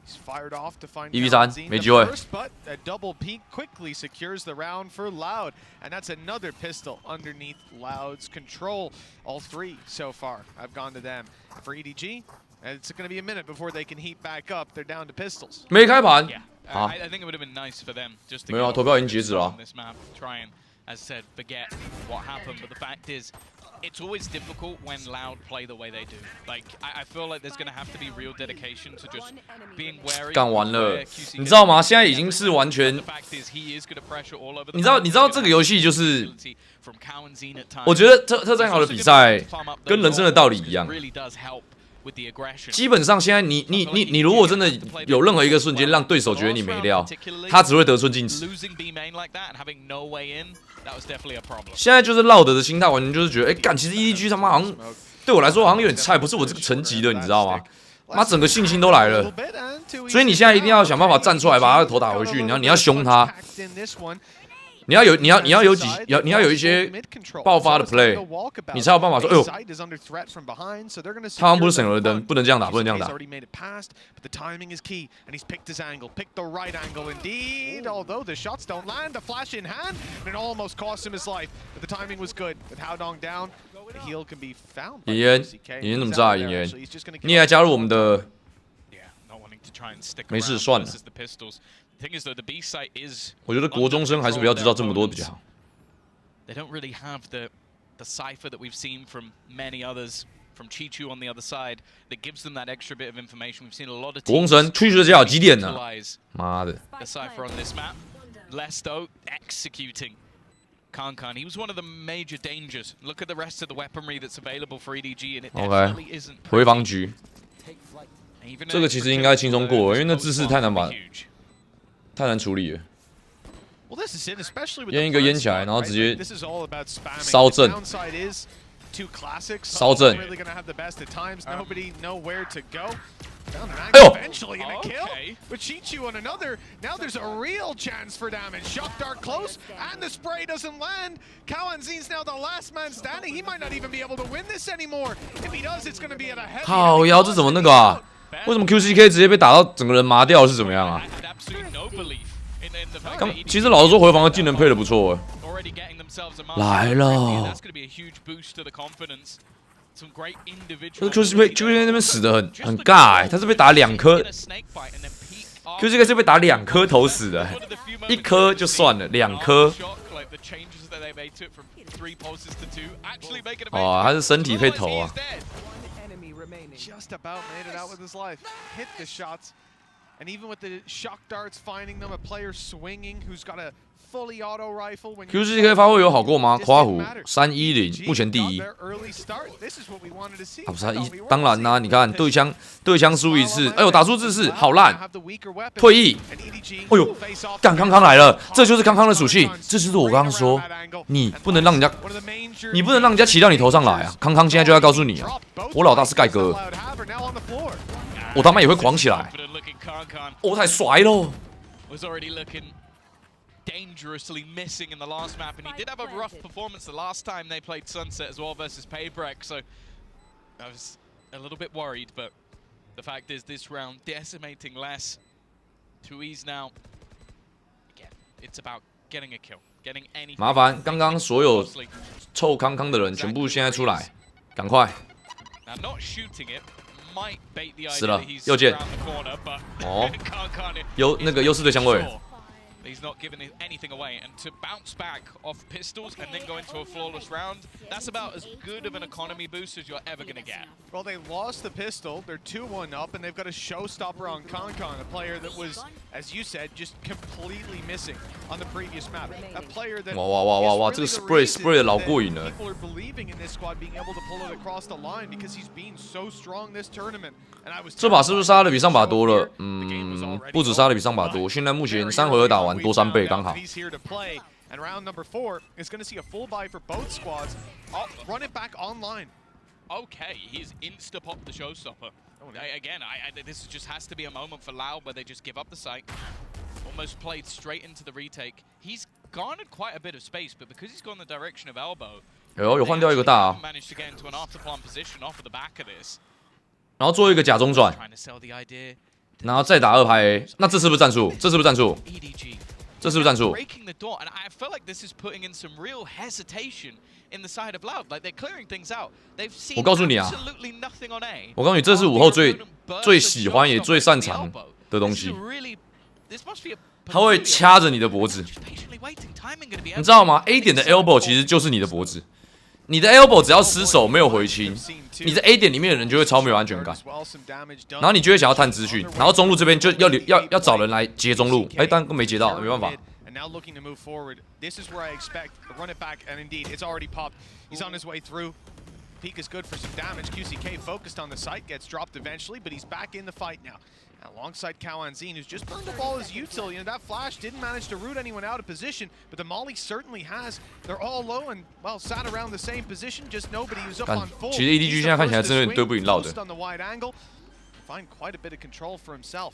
A: He's fired off to find
B: EV3 没机会。
A: but a double peek quickly secures the round for Loud, and that's another pistol underneath Loud's control. All 3 so far have gone to them. For EDG, it's going to be a minute before they can heat back up. They're down to pistols.
B: 没开盘。
C: I think it would have been nice for them just to
B: 没有啊，投票已经截止了。
C: on this map, try and, as said, forget what happened. But the fact is, it's always difficult when Loud play the way they do. Like, I feel like there's going to have to be real dedication to just being wary.
B: 干完了，你知道吗？现在已经是完全。你知道这个游戏就是，我觉得特战好的比赛跟人生的道理一样。基本上现在你如果真的有任何一个瞬间让对手觉得你没料，他只会得寸进尺。 现在就是Loud的心态，完全就是觉得，干，其实 EDG 他妈好像对我来说好像有点菜，不是我这个层级的，你知道吗？妈，整个信心都来了，所以你现在一定要想办法站出来，把他的头打回去，你要凶他。 你要有一些爆发的 play， 你才有办法说，哎呦，他好像不是省油的灯，不能这样打，不能这样打。演员怎么在？演员，你也来加入我们的？没事，算了。 我觉得国中生还是不要知道这么多比较好。
C: They don't really have the cipher that we've seen from many others, from Chichu on the other side, that gives them that extra bit of information. We've seen a lot of
B: 国中生去学校几点呢？妈的
C: ！The cipher on this map, Lesto executing Kankan. He was one of the major dangers. Look at the rest of the weaponry that's available for EDG, and it definitely isn't.
B: 回防局，这个其实应该轻松过，因为那姿势太难处理了。烟一个烟起来，然后直接烧阵，烧阵。哎呦！
A: But Chichu on another. Now there's a real chance for damage. Shock dart close, and the spray doesn't land. Kawanzin's now the last man standing. He might not even be able to win this anymore. If he does, it's going to be at a heavy.
B: 靠腰，这怎么那个啊？为什么 QCK 直接被打到整个人麻掉是怎么样啊？其实老实说，回防的技能配的不错哎。来了。这 QCK 那边死的很尬哎，他是被打2颗。QCK 是被打2颗头死的，1颗就算了，2颗。哦，他是身体配头啊。
A: Just about made it out with his life. Hit the shots. And even with the shock darts finding them, a player swinging who's got a fully auto rifle.
B: QCK 发挥有好过吗？夸虎310，目前第1。啊，不是1，当然啦，你看对枪输一次，哎呦，打出自视，好烂，退役。哎呦，干康康来了，这就是康康的属性，这就是我刚刚说，你不能让人家骑到你头上来啊！康康现在就要告诉你啊，我老大是盖哥，我他妈也会狂起来，我太帅喽！
C: dangerously missing in the last map, and he did have a rough performance the last time they played Sunset as well versus Paybrek, so I was a little bit worried, but the fact is this round decimating less. 2Es now. Again, it's about getting a kill, getting anything.
B: 麻烦，刚刚所有臭康康的人全部现在出来，赶快！
C: Now not shooting it might bait the
B: 死
C: idea
B: 了
C: that he's
B: 右键
C: around the corner, but
B: 哦，
C: can't
B: 那个优势对相位。
C: He's not giving anything away, and to bounce back off pistols and then go into a flawless round, that's about as good of an economy boost as you're ever going to get.
A: Well, they lost the pistol, they're 2-1 up, and they've got a showstopper on Konkon, a player that was, as you said, just completely missing on the previous map. A player that
B: 哇，这个 spray 的老过瘾了。
A: People are believing in this squad being able to pull it across the line because he's been so strong this tournament.
B: 这把是不是杀的比上把多了？不止杀的比上把多，现在目前3回合打完多3倍，刚好。
A: And round number 4 is going to see a full buy for both squads. Run it back online.
C: Okay, he's insta-popped the showstopper. Again, this just has to be a moment for Loud where they just give up the site. Almost played straight into the retake. He's garnered quite a bit of space, but because he's gone the direction of elbow,
B: 有换掉一个大啊，
C: managed to get into an after-plant position off of the back of this.
B: 然后做一个假中转，
C: Trying to sell the idea.
B: 然后再打2排 A， 那这是不是战术？这是不是战术？
C: EDG.
B: 这是不是战术？
C: Breaking the door, and I feel like this is putting in some real hesitation in the side of Loud. Like they're clearing things out. They've seen
B: 我告诉你啊，
C: absolutely nothing on A.
B: 我告诉你，这是午后最喜欢也最擅长的东西。 他会掐着你的脖子，你知道吗 ？A 点的 elbow 其实就是你的脖子。你的 elbow 只要失手没有回清，你在 A 点里面的人就会超没有安全感，然后你就会想要探资讯，然后中路这边就要找人来接中路，哎，但没接到，没办法。
A: Now looking to move forward. This is where I expect the run it back, and indeed, it's already popped. He's on his way through. Peak is good for some damage. QCK focused on the site, gets dropped eventually, but he's back in the fight now. Alongside Kawanzin, who's just burned up all his util. You know, that flash didn't manage to root anyone out of position, but the Molly certainly has. They're all low and, well, sat around the same position, just nobody who's up on full.
B: 其实 EDG 现在看起来真的有点对不赢Loud的。
A: On the wide angle, find quite a bit of control for himself.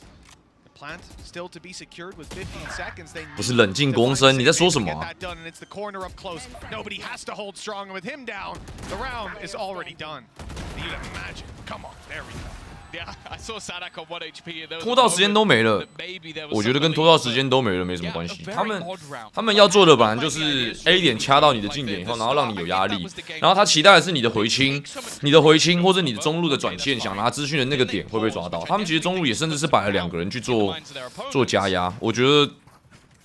A: Plant still to be secured with 15 seconds. They
B: 不是冷静公声，你在说什么啊？
A: It's the corner up close. Nobody has to hold strong with him down. The round is already done. You'd imagine. Come on, there we go.
C: Yeah, I saw Sadak on 1 HP.
B: 拖到时间都没了，我觉得跟拖到时间都没了没什么关系。他们要做的本来就是 A 点掐到你的近点以后，然后让你有压力，然后他期待的是你的回清或者你的中路的转线，想拿资讯的那个点会被抓到。他们其实中路也甚至是摆了2个人去做加压，我觉得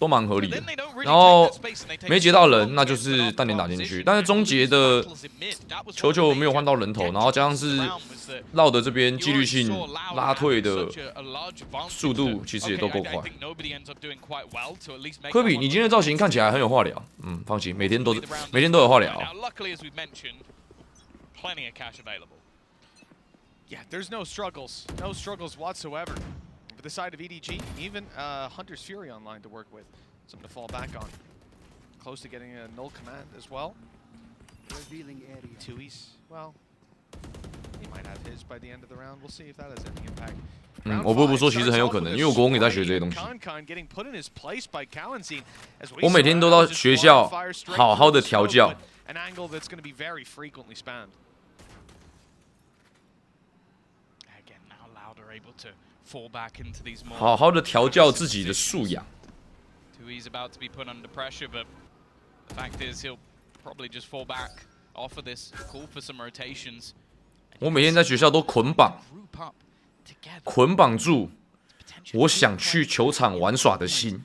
B: 都蛮合理的。然后没截到人，那就是淡点打进去。但是终结的球没有换到人头，然后加上是Loud这边纪律性拉退的速度，其实也都够快。Krapy，你今天的造型看起来很有话聊，放心，每天都有话聊。
A: Yeah, there's no struggles whatsoever. For the side of EDG, even Hunter's Fury online to work with. Something to fall back on. Close to getting a null command as well. Tui's, well, he might have his by the end of the round. We'll see if that has any impact.
B: 我不得不说，其实很有可能，因为我国中也在学这些东西。我每天都到学校好好的调教。好好的调教自己的素养。我每天在学校都捆绑住我想去球场玩耍的心。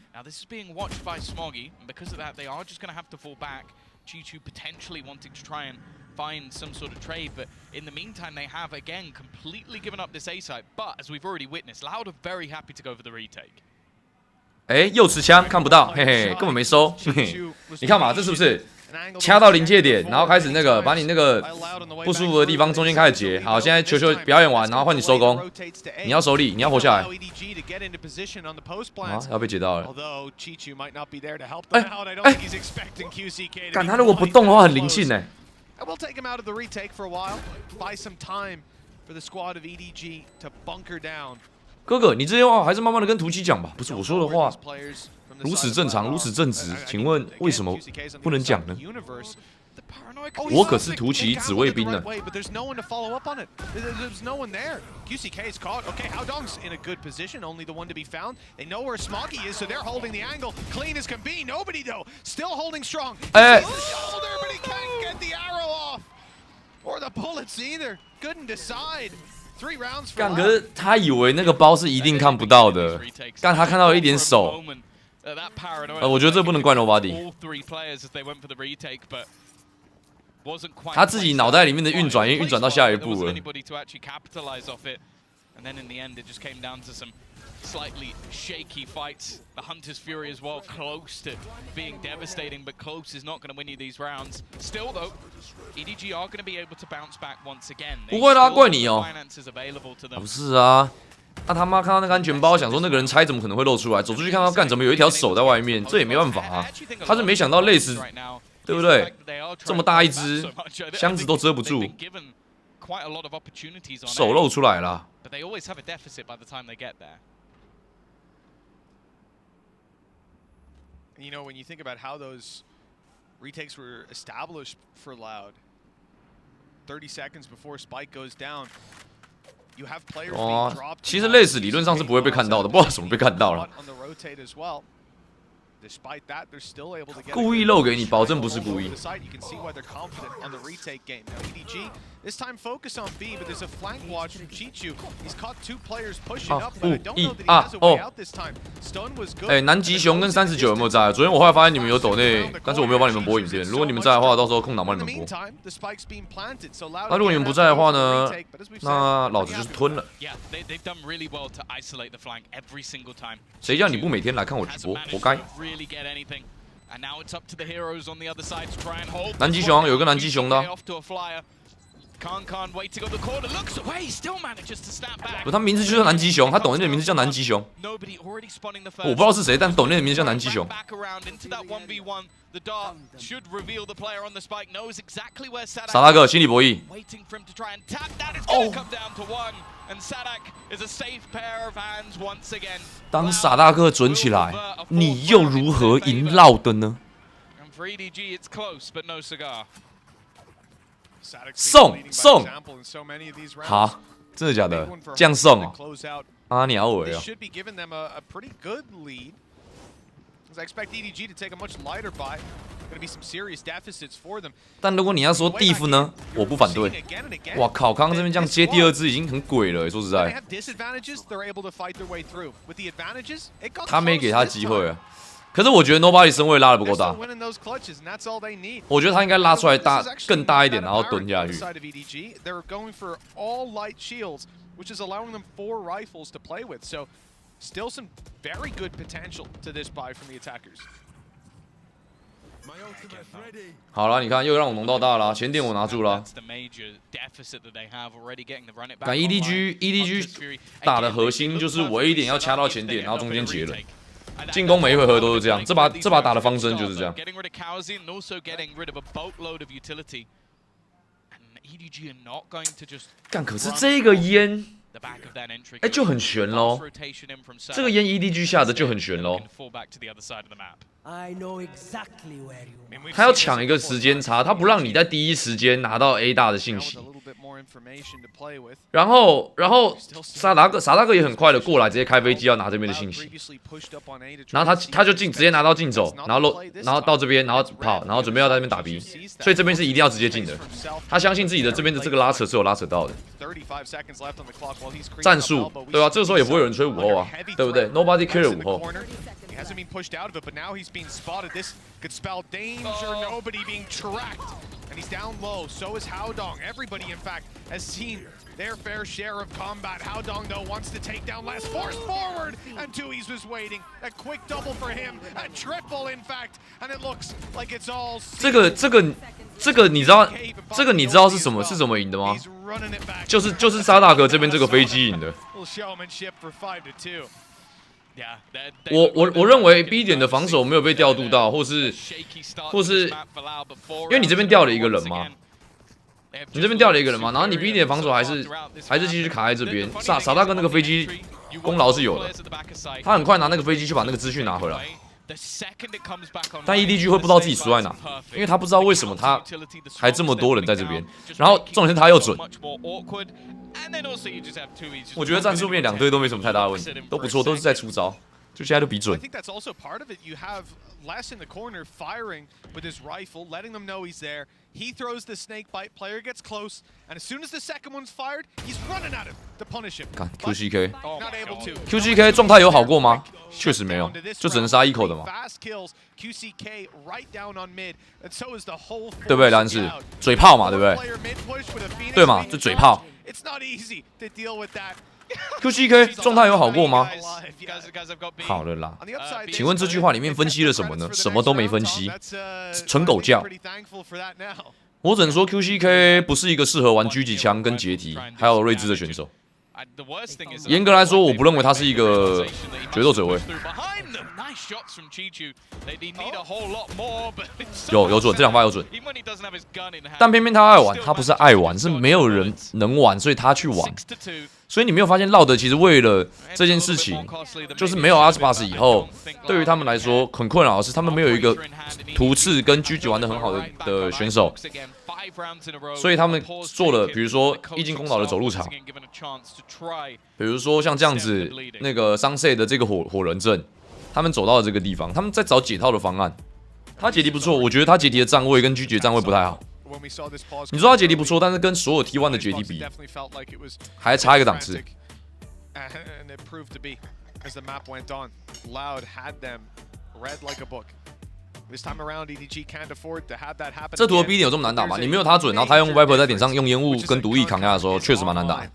C: Find some sort of trade, but in the meantime, they have again completely given up this A site. But as we've already witnessed, Loud are very happy to go for the retake.
B: 哎，右持枪看不到，嘿嘿，根本没收。嘿嘿，你看嘛，这是不是掐到临界点，然后开始那个把你那个不舒服的地方中间开始截。好，现在球表演完，然后换你收工，你要手里，你要活下来。啊，要被截到了。干他如果不动的话，很灵性呢。
A: And we'll take him out of the retake for a while, buy some time for the squad of EDG to bunker down.
B: 哥哥，你这些话还是慢慢的跟图奇讲吧。不是我说的话，如此正常，如此正直，请问为什么不能讲呢？我可是图奇紫卫兵呢。
A: QCK is caught. Okay, Haodong's in a good position, only the one to be found. They know where Smoggy is, so they're holding the angle clean as can be. Nobody though, still holding strong. He's the shoulder, but he can't get the arrow off, or the bullets either. Couldn't decide. 3 rounds for.
B: 干，可是他以为那个包是一定看不到的，干他看到了一点手。我觉得这不能怪 Nobody。他自己脑袋里面的运转，已经运转到下一步了。
C: Slightly shaky fights. The Hunter's Fury as well, close to being devastating, but close is not going to win you these rounds. Still, though, EDG are going to be able to bounce back once again.
B: 不会啦，怪你哦。不是啊，那他妈看到那个安全包，想说那个人猜怎么可能会露出来？走出去看到，干怎么有一条手在外面？这也没办法啊。他是没想到累死，对不对？这么大一只，箱子都遮不住，手露出来了。
C: But they always have a deficit by the time they get there.
A: You know, when you think about how those retakes were established for Loud, 30 seconds before Spike goes down, you have players being dropped.
B: 其实累死理论上是不会被看到的，不知道怎么被看到了。故意漏给你，保证不是故意。
A: This time focus on B, but there's a flank watch from Chichu. He's caught 2 players pushing up, but I don't know that he has a way out this time. Stun was good.
B: 哎，南极熊跟39有没有在？昨天我后来发现你们有抖内，但是我没有帮你们播影片。如果你们在的话，到时候空档帮你们播。那如果你们不在的话呢？那老子就是吞了。谁叫你不每天来看我直播？活该。南极熊有一个南极熊的。不，他名字就叫南极熊，他抖内的名字叫南极熊。我不知道是谁，但抖内的名字叫南极熊。傻大哥，心理博弈。当傻大哥准起来，你又如何赢Loud的呢？送，好，真的假的？这样送哦？啊，你要我哟。但如果你要说Div呢，我不反对。哇靠，刚刚这边这样接第2支已经很鬼了，说实在。他没给他机会啊。可是我觉得 Nobody 身位拉的不够大，我觉得他应该拉出来更大一点，然后蹲下去。好了，你看又让我弄到大了，前点我拿住了。但 EDG 打的核心就是我一点要掐到前点，然后中间截了。进攻每一回合都是这样，这把打的方针就是这样。干，可是这个烟，就很悬咯。这个烟 EDG 下的就很悬咯。他要抢一个时间差，他不让你在第一时间拿到 A 大的信息。然后傻大哥也很快的过来，直接开飞机要拿这边的信息。然后他就直接拿到竞走，然后到这边，然后跑，然后准备要在那边打 B， 所以这边是一定要直接进的。他相信自己的这边的这个拉扯是有拉扯到的。战术对吧？这个时候也不会有人吹5后啊，对不对 ？Nobody care 5后。
A: He hasn't been pushed out of it, but now he's being spotted. This could spell danger. Nobody being tracked. And he's down low. So is Haodong. Everybody, in fact, has seen their fair share of combat. Haodong, though, wants to take down less. Force forward. And Tui's was waiting. A quick double for him. A triple, in fact. And it looks like it's all... 这个你知道是什么赢的吗？就是沙大哥这边这个飞机赢的。我认为 B 点的防守没有被调度到，或是，因为你这边掉了一个人嘛，然后你 B 点的防守还是继续卡在这边。傻大哥那个飞机功劳是有的，他很快拿那个飞机去把那个资讯拿回来。但 EDG 会不知道自己输在哪，因为他不知道为什么他还这么多人在这边，然后重点是他又准。我觉得战术面两队都没什么太大的问题，都不错，都是在出招，就现在都比准。He throws the snake bite, player gets close, and as soon as the second one's fired, he's running at him to punish him. 看 QCK， not able to. QCK 状态有好过吗？确实没有，就只能杀一口的嘛。对不对，兰斯？嘴炮嘛，对不对？对嘛，就嘴炮。QCK 状态有好过吗？好了啦，请问这句话里面分析了什么呢？什么都没分析，纯狗叫。我只能说 QCK 不是一个适合玩狙击枪跟解体还有睿智的选手。严格来说，我不认为他是一个决斗者位。有准，这两发有准。但偏偏他爱玩，他不是爱玩，是没有人能玩，所以他去玩。所以你没有发现LOUD其实为了这件事情，就是没有阿斯巴斯以后，对于他们来说很困扰的是，他们没有一个图刺跟狙击玩得很好的选手，所以他们做了，比如说一进攻岛的走路场，比如说像这样子那个桑塞的这个火人阵，他们走到了这个地方，他们在找解套的方案。他解题不错，我觉得他解题的站位跟狙击的站位不太好。你说他解题不错，但是跟所有 T1 的解题比，还差一个档次。这图的 B 点有这么难打吗？你没有他准，然后他用 Viper 在点上用烟雾跟毒液扛下的时候，确实蛮难打。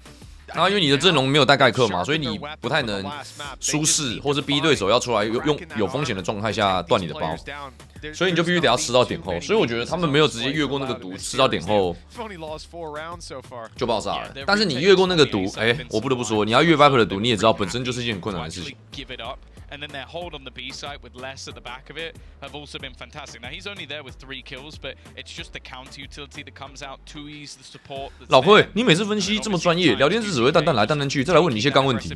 A: 然后因为你的阵容没有带盖克嘛，所以你不太能舒适，或是逼对手要出来用有风险的状态下断你的包，所以你就必须得要吃到点后。所以我觉得他们没有直接越过那个毒，吃到点后就爆炸了。但是你越过那个毒，我不得不说，你要越 Viper 的毒，你也知道本身就是一件很困难的事情。And then their hold on the B site with less at the back of it have also been fantastic. Now he's only there with 3 kills, but it's just the counter utility that comes out. 2E's the support. 老慧，你每次分析这么专业，聊天室只会淡淡来淡淡去，再来问你一些干问题。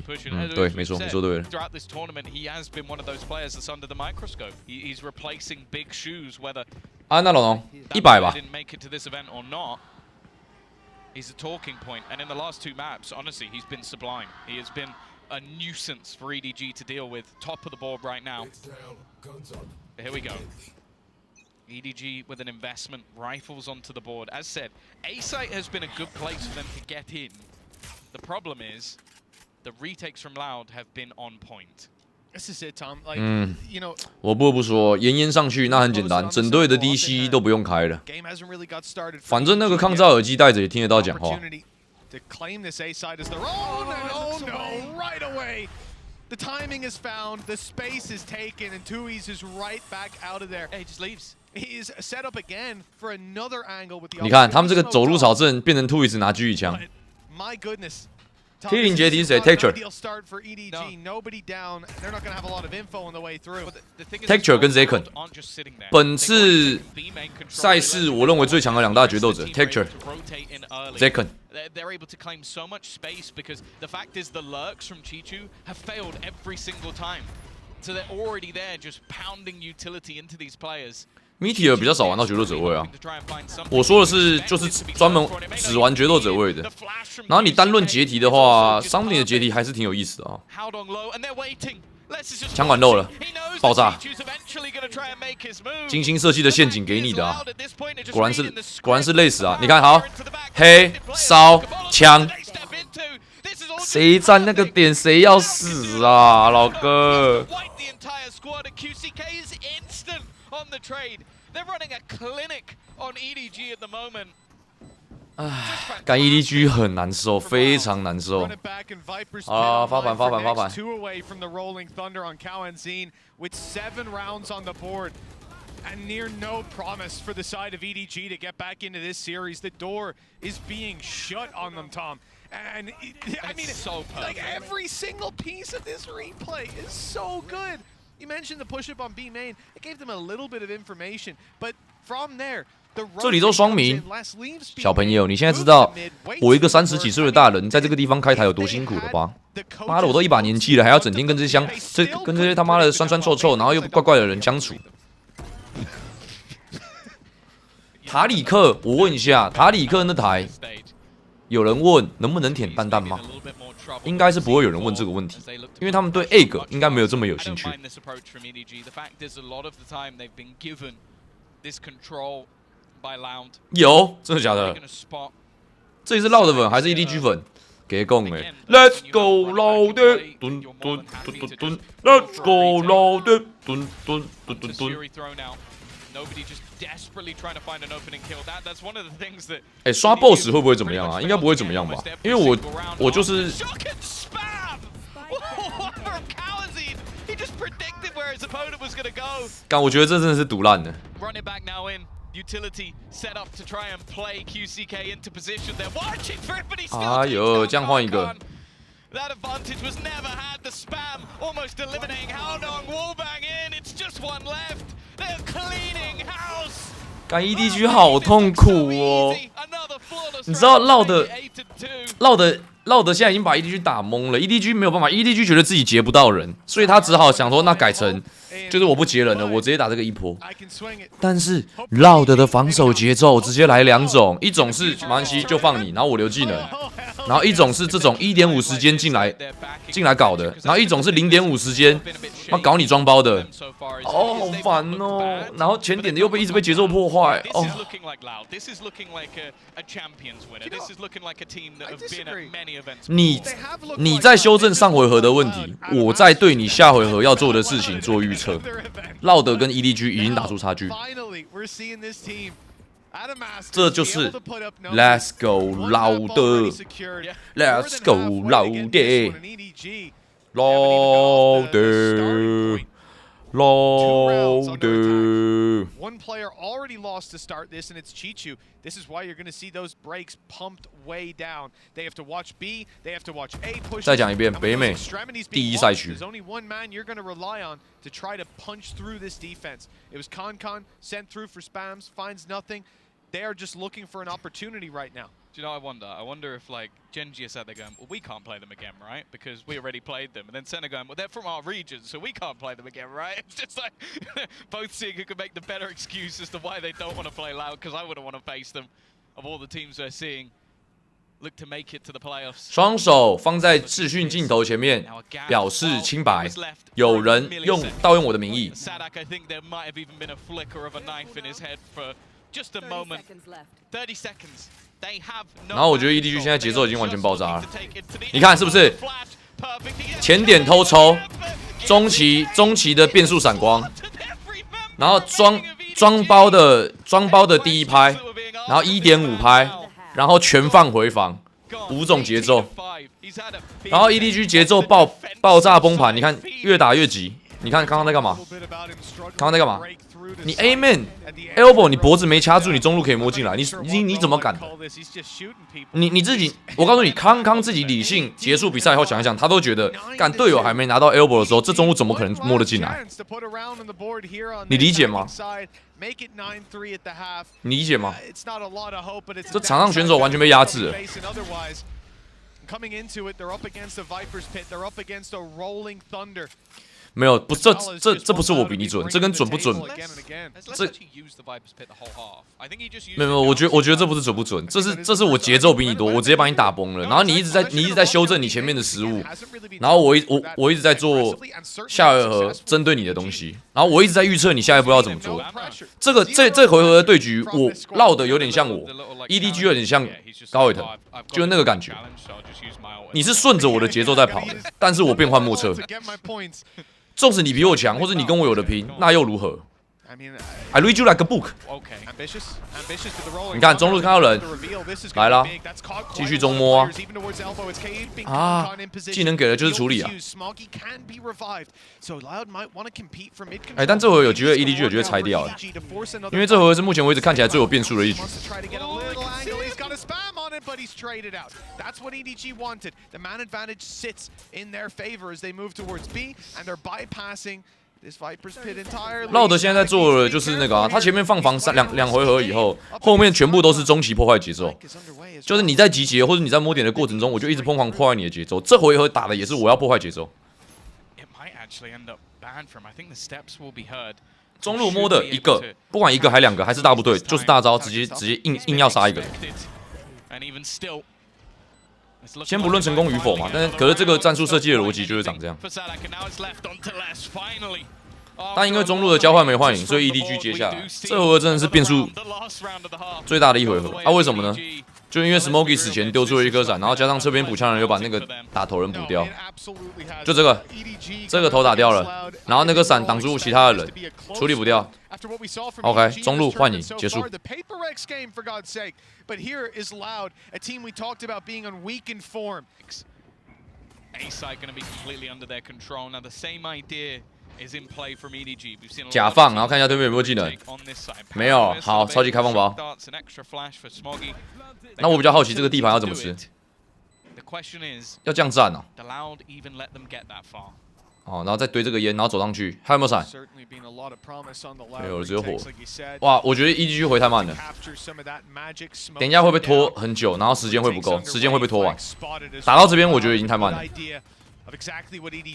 A: 对，没错，你说对了。Throughout this tournament, he has been one of those players that's under the microscope. He's replacing big shoes, whether 那老农100吧。Didn't make it to this event or not. He's a talking point, and in the last 2 maps, honestly, he's been sublime. He has been a nuisance for EDG to deal with. Top of the board right now. Here we go. EDG with an investment, rifles onto the board. As said, A site has been a good place for them to get in. The problem is, the retakes from LOUD have been on point. This is it, Tom. Like, you know,
B: 我不得不说，延上去那很简单，整队的 DC 都不用开了。反正那个抗噪耳机戴着也听得到讲话。
A: To claim this A side as their own, and oh no, right away. The timing is found, the space is taken, and Tui's is right back out of there.
C: He just leaves.
A: He's set up again for another angle with the.
B: 你看他们这个走路草阵变成 Tui's 拿狙击枪。
A: My goodness,
B: T0解体是谁 ？Texture 跟 Zekken， 本次赛事我认为最强的2大决斗者 Texture、Zekken。
C: They're able to claim so much space because the fact is the lurks from Chichu have failed every single time. So they're already there just pounding utility into these players.
B: Meteor 比较少玩到决斗者位啊，我说的是就是专门只玩决斗者位的。然后你单论解题的话，商品的解题还是挺有意思的啊。枪管漏了，爆炸！精心设计的陷阱给你的啊，果然是累死啊！你看好，黑烧枪，谁站那个点谁要死啊，老哥！ on the trade. They're running a clinic on EDG at the moment.
A: 干
B: EDG 很难受，非常难受。啊，发盘。
A: And near no promise for the side of EDG to get back into this series. The door is being shut on them, Tom. And I mean,
C: so
A: like every single piece of this replay is so good. You mentioned the push-up on B main. It gave them a little bit of information, but from there,
B: 这里都双明，小朋友，你现在知道我一个30几岁的大人在这个地方开台有多辛苦了吧？妈的，我都一把年纪了，还要整天跟这些他妈的酸酸臭臭，然后又怪怪的人相处。塔里克，我问一下，塔里克那台有人问能不能舔蛋蛋吗？应该是不会有人问这个问题，因为他们对 egg 应该没有这么有兴趣。有，真的假的？这里是 LOUD 粉还是 EDG 粉？给讲诶 ，Let's go LOUD， 蹲蹲蹲蹲蹲 ，Let's go LOUD， 蹲蹲蹲蹲蹲。哎，刷 BOSS 会不会怎么样啊？应该不会怎么样吧？因为我就是。干，我觉得这真的是毒烂的。哎呦，这样换一个。That advantage was never had. The spam almost eliminating Howdong. Wallbang in. It's just one left. They're cleaning house. 干 EDG 好痛苦哦！你知道LOUD现在已经把 EDG 打懵了 ，EDG 没有办法 ，EDG 觉得自己截不到人，所以他只好想说，那改成就是我不截人了，我直接打这个一波。但是 LOUD 的防守节奏直接来2种，一种是马关系就放你，然后我留技能。然后一种是这种1.5时间进来搞的，然后一种是0.5时间，搞你装包的，哦，好烦哦！然后前点的又一直被节奏破坏，哦。你在修正上回合的问题，我在对你下回合要做的事情做预测。LOUD跟 EDG 已经打出差距。这就是 Let's go LOUD，Let's go LOUD，LOUD。
A: One player already lost to start this, and it's Chichu. This is why you're going to see those breaks pumped way down. They have to watch B, they have to watch A push.
B: 再讲一遍，北美第1赛区。
A: There's only one man you're going to rely on to try to punch through this defense. It was Con sent through for spams, finds nothing. They are just looking for an opportunity right now.
C: Do you know, I wonder if like Genji is out there going, well, we can't play them again, right? Because we already played them. And then Senna going, well, they're from our region, so we can't play them again, right? It's just like both seeing who can make the better excuse as to why they don't want to play LOUD, because I wouldn't want to face them of all the teams we're seeing. Look to make it to the playoffs.
B: 双手放在视讯镜头前面，表示清白。有人盗用我的名义。
C: Sadak, I think there might have even been a flicker of a knife in his head for just a moment. 30 seconds.
B: 然后我觉得 EDG 现在节奏已经完全爆炸了，你看是不是？前点偷抽，中期的变速闪光，然后装包的第一拍，然后1.5拍，然后全放回防，5种节奏，然后 EDG 节奏爆炸崩盘，你看越打越急，你看刚刚在干嘛？刚刚在干嘛？你 A man elbow， 你脖子没掐住，你中路可以摸进来，你怎么敢？你自己，我告诉你，康康自己理性结束比赛后想一想，他都觉得，干队友还没拿到 elbow 的时候，这中路怎么可能摸得进来？你理解吗？你理解吗？这场上选手完全被压制了。没有，不，这不是我比你准，这跟准不准，这没有，我觉得这不是准不准，这是我节奏比你多，我直接把你打崩了，然后你一直在修正你前面的失误，然后我一直在做下回合针对你的东西，然后我一直在预测你下一步要怎么做。这回合的对局，我绕的有点像我 EDG 有点像高伟腾，就是那个感觉。你是顺着我的节奏在跑的，但是我变幻莫测。纵使你比我强，或者你跟我有的拼，那又如何 ？I read you like a book。你看中路看到人来了，继续中摸啊！技能给了就是处理啊！哎，但这回有机会 EDG 有机会拆掉了，因为这回是目前为止看起来最有变数的一局。But he's traded out. That's what EDG wanted. The man advantage sits in their favor as they move towards B, and they're bypassing this Viper's pit entirely. LOUD 现在在做的就是那个啊，他前面放防两回合以后，后面全部都是中期破坏节奏，就是你在集结或者你在摸点的过程中，我就一直疯狂破坏你的节奏。这回合打的也是我要破坏节奏。中路摸的一个，不管一个还两个，还是大部队，就是大招，直接硬要杀一个人。先不论成功与否嘛，可是这个战术设计的逻辑就是长这样。但因为中路的交换没换赢，所以 EDG 接下来这回合真的是变数最大的一回合。啊，为什么呢？就因为 Smokey 死前丢出了一颗闪，然后加上这边补枪人又把那个打头人补掉，就这个头打掉了，然后那个闪挡住其他的人，处理不掉。OK， 中路换你结束。But here is LOUD, a team we talked about being on weakened form. A side going to be completely under their control. Now the same idea is in play from EDG. We've seen 假放，然后看一下对面有没有技能。没有，好，超级开放包。那我比较好奇这个地盘要怎么吃？要这样站哦。哦，然后再堆这个烟，然后走上去，还有没有闪？没有了，只有火。哇，我觉得 EDG 回太慢了，等一下会不会拖很久，然后时间会不够，时间会被拖完。打到这边我觉得已经太慢了，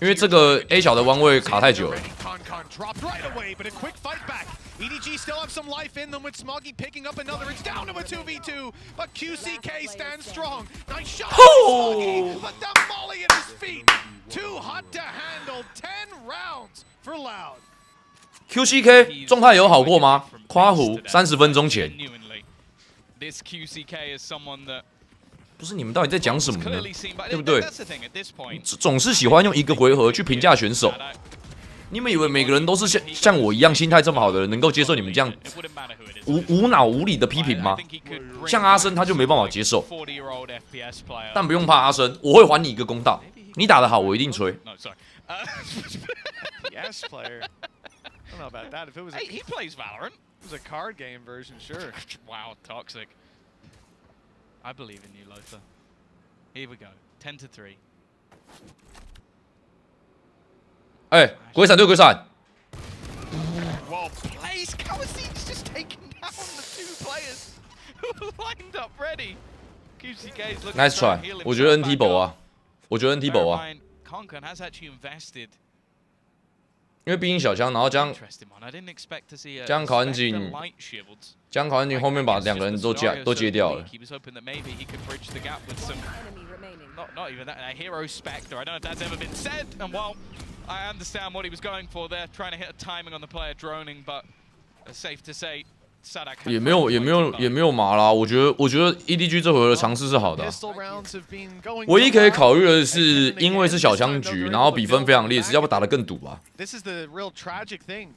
B: 因为这个 A 小的弯位卡太久了。EDG still have some life in them with Smoggy picking up another. It's down to a 2v2, but QCK stands strong. Nice shot, Smoggy, but that volley at his feet. Too hot to handle. 10 rounds for LOUD. QCK 状态有好过吗？夸胡30分钟前。This QCK is someone that 不是你们到底在讲什么呢？对不对？总是喜欢用一个回合去评价选手。你们以为每个人都是像我一样心态这么好的人，能够接受你们这样无脑无理的批评吗？像阿生他就没办法接受，但不用怕阿生，我会还你一个公道。你打得好，我一定吹。He plays Valorant. It was a card game version, sure. Wow, toxic. I believe in you, Lothar. Here we go. 10-3. 哎，鬼闪对鬼闪。Well placed, Kawasi's just taken down the 2 players who lined up ready. Nice try. 我觉得 NT 啊，我觉得 NT 啊。因为毕竟小枪，然后将考恩景，后面把2个人都接掉了。Not even that. A hero spectre. I don't know if that's ever been said. And while I understand what he was going for there, trying to hit a timing on the player droning, but safe to say, Sadak 也没有麻啦。我觉得 EDG 这回合的尝试是好的、啊。唯一可以考虑的是，因为是小枪局，然后比分非常劣势，要不打得更赌吧？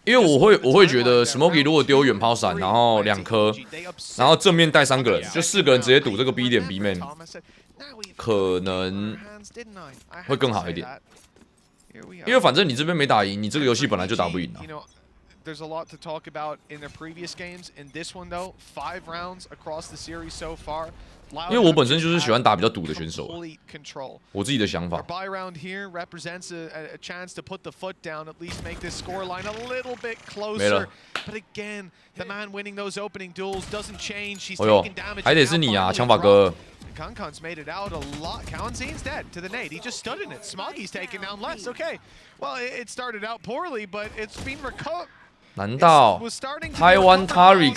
B: 因为我会觉得 Smokey 如果丢远抛闪，然后2颗，然后正面带3个人，就4个人直接赌这个 B 点 B man。可能会更好一点，因为反正你这边没打赢，你这个游戏本来就打不赢啊。
A: There's a lot to talk about in their previous games. In this one, though, 5 rounds across the series so far.
B: 因为我本身就是喜欢打比较赌的选手，我自己的想法。
A: Buy round here represents a chance to put the foot down, at least make this scoreline a little bit closer. But again, the man winning those opening duels doesn't change. He's taking damage.
B: 还得是你啊，枪法哥。
A: Kankan's made it out a lot. Kawanzin's dead to the nade. He just stood in it. Smoggy's taken down less. Okay. Well, it started out poorly, but it's been recovered.
B: 难道台湾 Krapy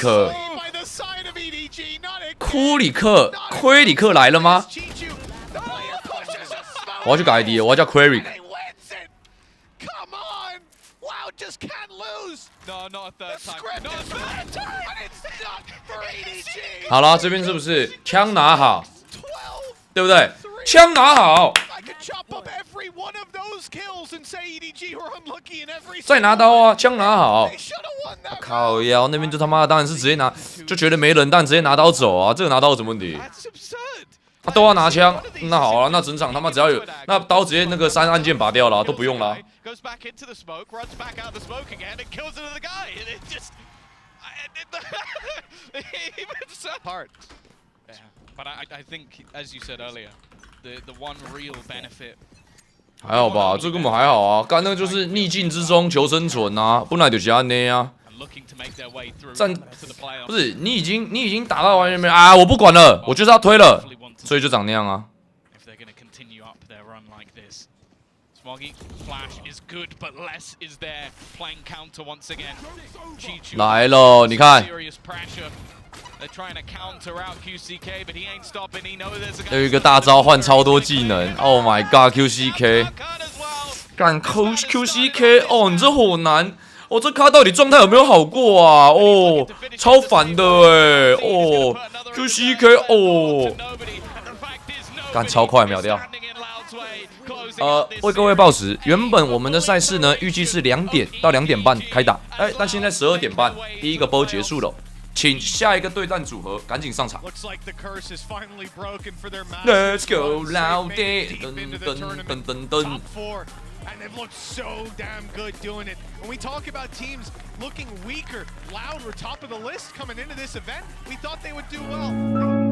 B: 库里克亏里克来了吗？我要去改 ID， 我要叫 Krapy。好了，这边是不是枪拿好？对不对？枪拿好。 再拿刀啊，枪拿好。靠腰那边就他妈的当然是直接拿，就觉得没人，但直接拿刀走啊，这个拿刀有什么问题？他都要拿枪，那好了，那整场他妈只要有那刀直接那个3按键拔掉了，都不用了。
C: But I think, as you said earlier, the one real benefit.
B: 还好吧，这根本还好啊，干那个就是逆境之中求生存啊，不然就是安内啊。战不是你已经打到完全没啊，我不管了，我就是要推了，所以就长那样啊。来了，你看。 有一个大招换超多技能 ，Oh my God，QCK， 干 QCK， 哦，你这好难，哦，这卡到底状态有没有好过啊？哦，超烦的哎，哦 ，QCK， 哦，干超快秒掉。为各位报时，原本我们的赛事呢，预计是2点到2点半开打，但现在12点半，第一个波结束了。 请下一个对战组合赶紧上场。Let's go loud day， 噔。
A: And they've looked so damn good doing it. When we talk about teams looking weaker, Loud were top of the list coming into this event. We thought they would do well.